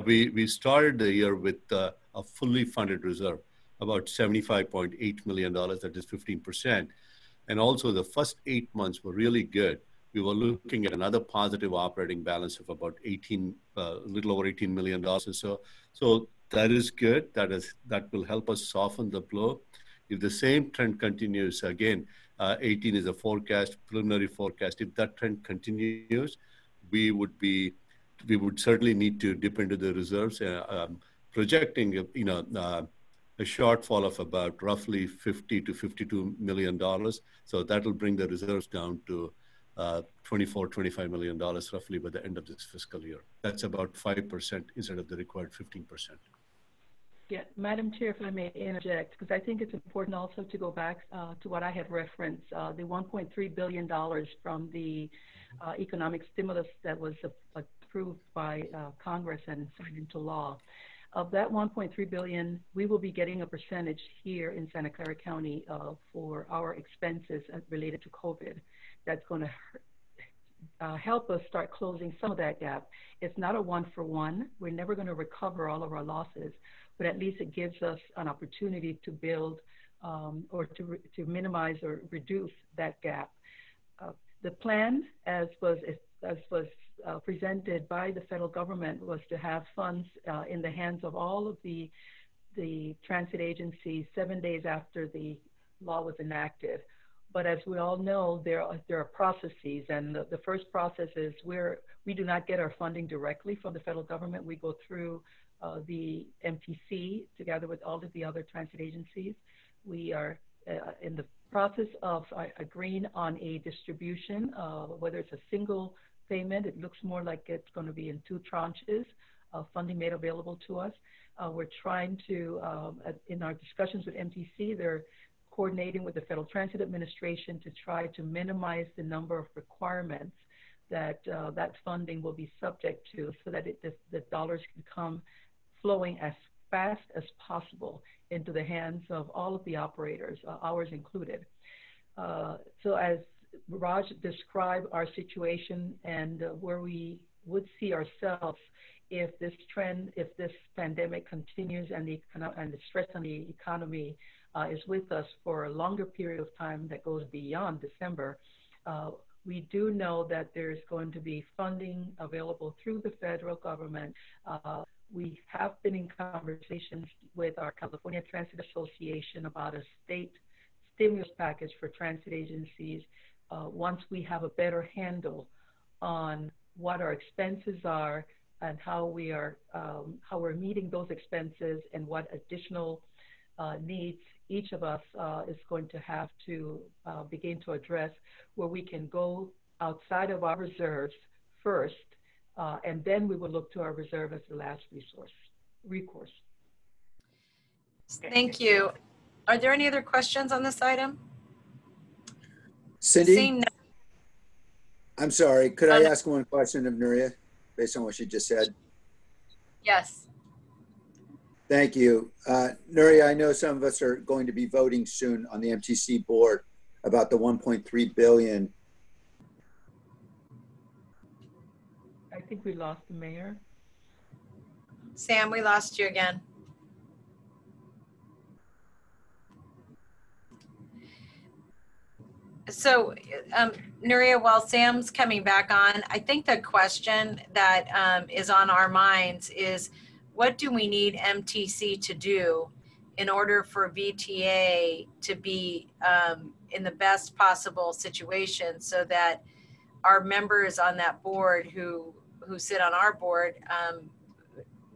we started the year with a fully funded reserve, about $75.8 million, that is 15%. And also the first 8 months were really good. We were looking at another positive operating balance of about a little over $18 million or so. So that is good. That will help us soften the blow. If the same trend continues, again, 18 is a forecast, preliminary forecast. If that trend continues, we would certainly need to dip into the reserves, projecting, a shortfall of about roughly $50 to $52 million. So that'll bring the reserves down to $25 million roughly by the end of this fiscal year. That's about 5% instead of the required 15%. Yeah, Madam Chair, if I may interject, because I think it's important also to go back to what I had referenced, the $1.3 billion from the economic stimulus that was approved by Congress and signed into law. Of that $1.3 billion, we will be getting a percentage here in Santa Clara County for our expenses related to COVID. That's going to help us start closing some of that gap. It's not a one-for-one. We're never going to recover all of our losses, but at least it gives us an opportunity to build or to minimize or reduce that gap. The plan, as was presented by the federal government, was to have funds in the hands of all of the transit agencies 7 days after the law was enacted. But as we all know, there are processes, and the first process is we do not get our funding directly from the federal government. We go through the MTC together with all of the other transit agencies. We are in the process of agreeing on a distribution, whether it's a single payment. It looks more like it's going to be in 2 tranches of funding made available to us. We're trying to, in our discussions with MTC, they're coordinating with the Federal Transit Administration to try to minimize the number of requirements that that funding will be subject to, so that the dollars can come flowing as fast as possible into the hands of all of the operators, ours included. So as Raj described our situation and where we would see ourselves if this trend, if this pandemic continues and the stress on the economy is with us for a longer period of time that goes beyond December, we do know that there's going to be funding available through the federal government. We have been in conversations with our California Transit Association about a state stimulus package for transit agencies once we have a better handle on what our expenses are and how we're meeting those expenses and what additional needs each of us is going to have to begin to address, where we can go outside of our reserves first, and then we will look to our reserve as the last recourse. Thank you. Are there any other questions on this item? Cindy? I'm sorry, could I ask one question of Nuria based on what she just said? Yes. Thank you. Nuria, I know some of us are going to be voting soon on the MTC board about the $1.3 billion. I think we lost the mayor. Sam, we lost you again. So, Nuria, while Sam's coming back on, I think the question that is on our minds is, what do we need MTC to do in order for VTA to be in the best possible situation, so that our members on that board who sit on our board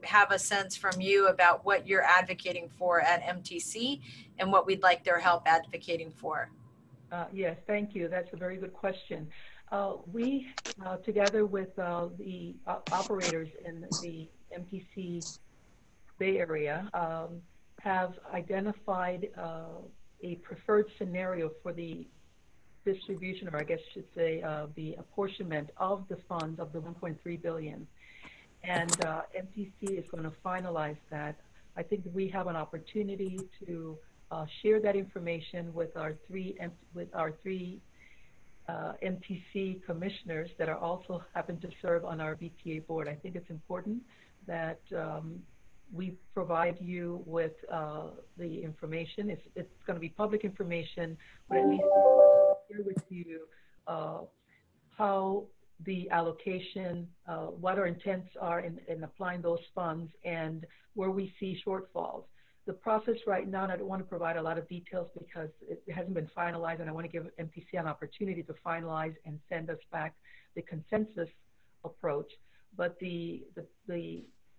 have a sense from you about what you're advocating for at MTC and what we'd like their help advocating for? Yes, thank you. That's a very good question. We, together with the operators in the MTC Bay Area, have identified a preferred scenario for the distribution, or I guess I should say the apportionment of the funds of the 1.3 billion. And MTC is going to finalize that. I think that we have an opportunity to share that information with our three MTC commissioners that are also happen to serve on our VTA board. I think it's important that we provide you with the information. It's going to be public information, but at least share with you how the allocation, what our intents are in applying those funds, and where we see shortfalls. The process right now, and I don't want to provide a lot of details because it hasn't been finalized, and I want to give MTC an opportunity to finalize and send us back the consensus approach. But the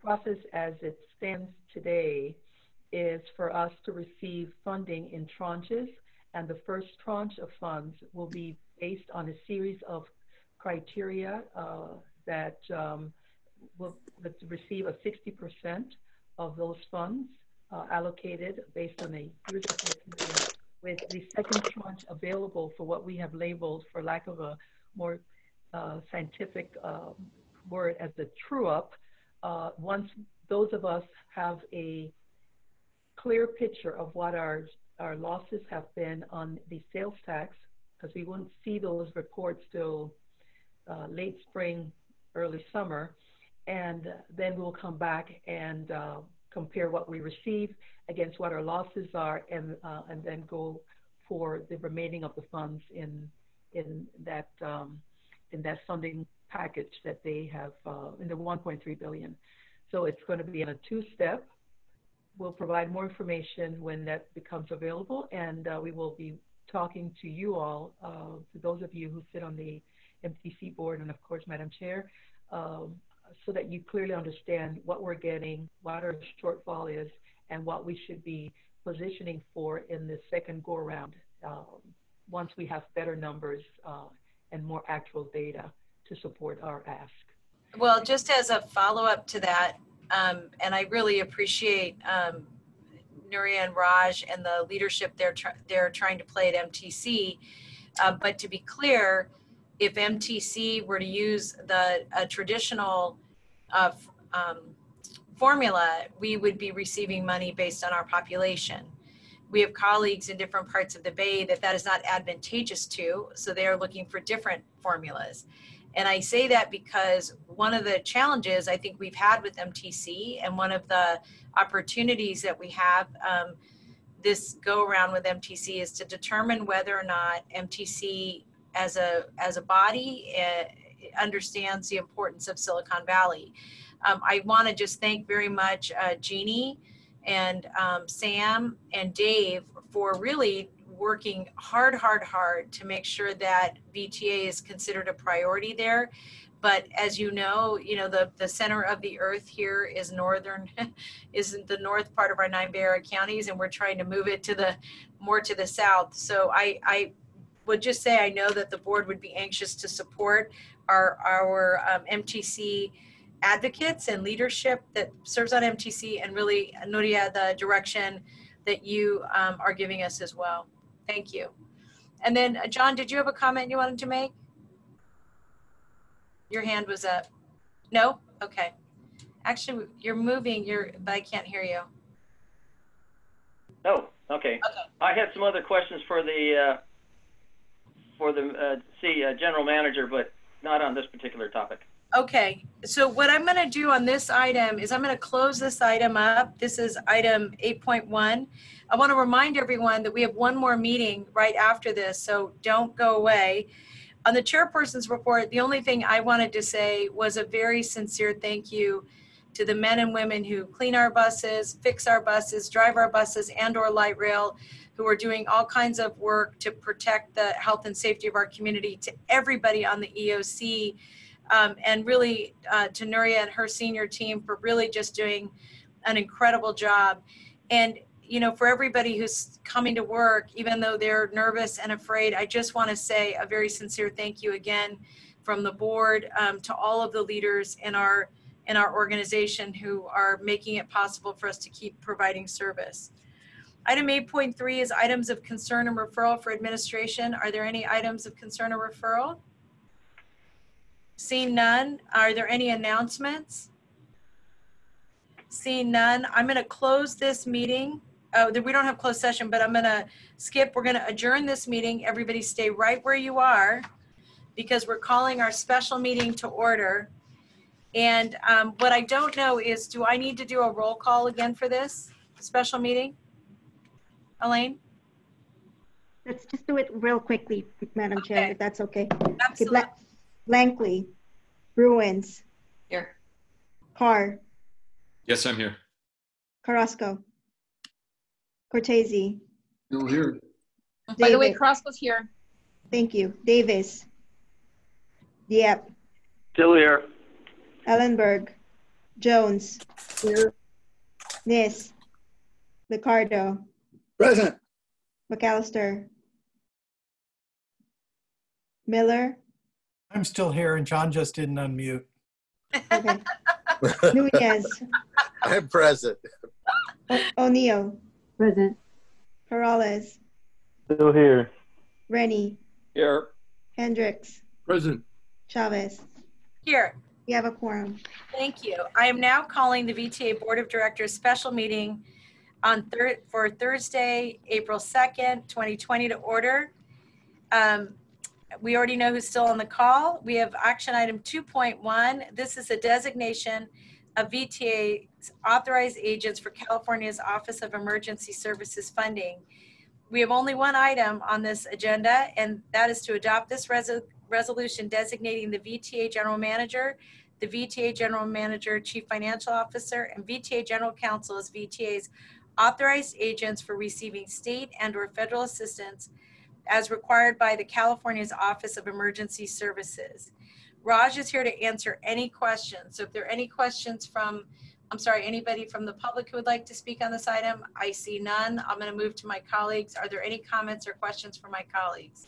process as it stands today is for us to receive funding in tranches, and the first tranche of funds will be based on a series of criteria that will receive a 60% of those funds allocated based on a user criteria, with the second tranche available for what we have labeled, for lack of a more scientific word, as the true-up. Once those of us have a clear picture of what our losses have been on the sales tax, because we wouldn't see those reports till late spring, early summer, and then we'll come back and compare what we receive against what our losses are, and then go for the remaining of the funds in that funding package that they have in the 1.3 billion. So it's going to be in a two-step. We'll provide more information when that becomes available, and we will be talking to you all, to those of you who sit on the MTC board, and of course, Madam Chair, so that you clearly understand what we're getting, what our shortfall is, and what we should be positioning for in the second go-around once we have better numbers and more actual data to support our ask. Well, just as a follow-up to that, and I really appreciate Nuria and Raj and the leadership they're trying to play at MTC, but to be clear, if MTC were to use a traditional formula, we would be receiving money based on our population. We have colleagues in different parts of the Bay that is not advantageous to, so they are looking for different formulas. And I say that because one of the challenges I think we've had with MTC, and one of the opportunities that we have this go around with MTC, is to determine whether or not MTC as a body understands the importance of Silicon Valley. I want to just thank very much Jeannie and Sam and Dave for really working hard to make sure that VTA is considered a priority there. But as you know, the center of the earth here is isn't the north part of our 9 Bay Area counties, and we're trying to move it more to the south. So I would just say I know that the board would be anxious to support our MTC advocates and leadership that serves on MTC, and really, Nuria, the direction that you are giving us as well. Thank you. And then, John, did you have a comment you wanted to make? Your hand was up. No? Okay. Actually, you're moving, but I can't hear you. Oh, okay. I had some other questions for the general manager, but not on this particular topic. Okay, so what I'm going to do on this item is I'm going to close this item up. This is item 8.1. I want to remind everyone that we have one more meeting right after this, so don't go away. On the chairperson's report, the only thing I wanted to say was a very sincere thank you to the men and women who clean our buses, fix our buses, drive our buses, and/or light rail, who are doing all kinds of work to protect the health and safety of our community, to everybody on the EOC, and really to Nuria and her senior team for really just doing an incredible job. And you know, for everybody who's coming to work, even though they're nervous and afraid, I just want to say a very sincere thank you again from the board to all of the leaders in our organization who are making it possible for us to keep providing service. Item 8.3 is items of concern and referral for administration. Are there any items of concern or referral? Seeing none, are there any announcements? Seeing none, I'm going to close this meeting. Oh, we don't have closed session, but I'm going to skip. We're going to adjourn this meeting. Everybody stay right where you are because we're calling our special meeting to order. And what I don't know is, do I need to do a roll call again for this special meeting? Elaine? Let's just do it real quickly, Madam Chair, if that's okay. Absolutely. Okay, Blankley, Bruins. Here. Carr. Yes, I'm here. Carrasco. Cortese. Still here. By the way, Carrasco's here. Thank you. Davis. Dieppe. Still here. Ellenberg. Jones. Here. Nis. Ricardo. Present. McAllister. Miller. I'm still here and John just didn't unmute. Okay. Nunez. I'm present. O'Neill. Present. Corrales. Still here. Rennie. Here. Hendricks. Present. Chavez. Here. We have a quorum. Thank you. I am now calling the VTA Board of Directors special meeting on for Thursday, April 2nd, 2020 to order. We already know who's still on the call. We have action item 2.1. This is a designation of VTA's authorized agents for California's Office of Emergency Services funding. We have only one item on this agenda, and that is to adopt this resolution designating the VTA General Manager, the VTA General Manager, Chief Financial Officer, and VTA General Counsel as VTA's authorized agents for receiving state and/or federal assistance as required by the California's Office of Emergency Services. Raj is here to answer any questions. So if there are any questions from, anybody from the public who would like to speak on this item, I see none. I'm going to move to my colleagues. Are there any comments or questions from my colleagues?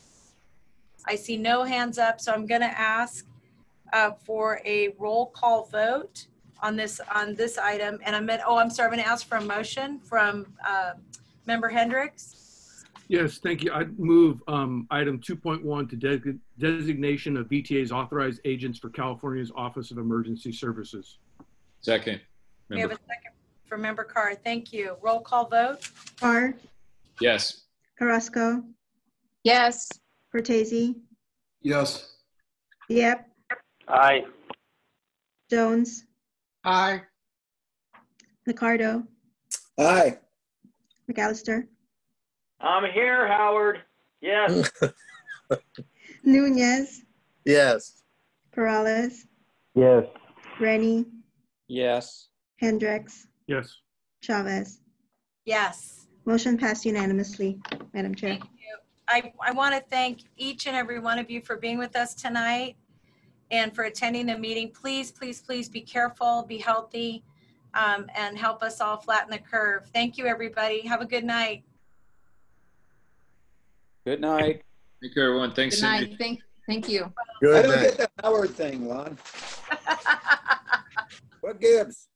I see no hands up, so I'm going to ask for a roll call vote on this item. And I'm going to ask for a motion from Member Hendricks. Yes, thank you. I'd move item 2.1 to designation of VTA's authorized agents for California's Office of Emergency Services. Second. We have a second for Member Carr. Thank you. Roll call vote. Carr. Yes. Carrasco. Yes. Cortese. Yes. Dieppe. Aye. Jones. Aye. Ricardo. Aye. McAllister. I'm here, Howard. Yes. Nunez. Yes. Corrales. Yes. Rennie. Yes. Hendricks. Yes. Chavez. Yes. Motion passed unanimously, Madam Chair. Thank you. I want to thank each and every one of you for being with us tonight and for attending the meeting. Please, please, please be careful, be healthy, and help us all flatten the curve. Thank you, everybody. Have a good night. Good night. Thank you, everyone. Thanks, Good Cindy. night. Thank you. I don't get the Howard thing, Lon. What gives?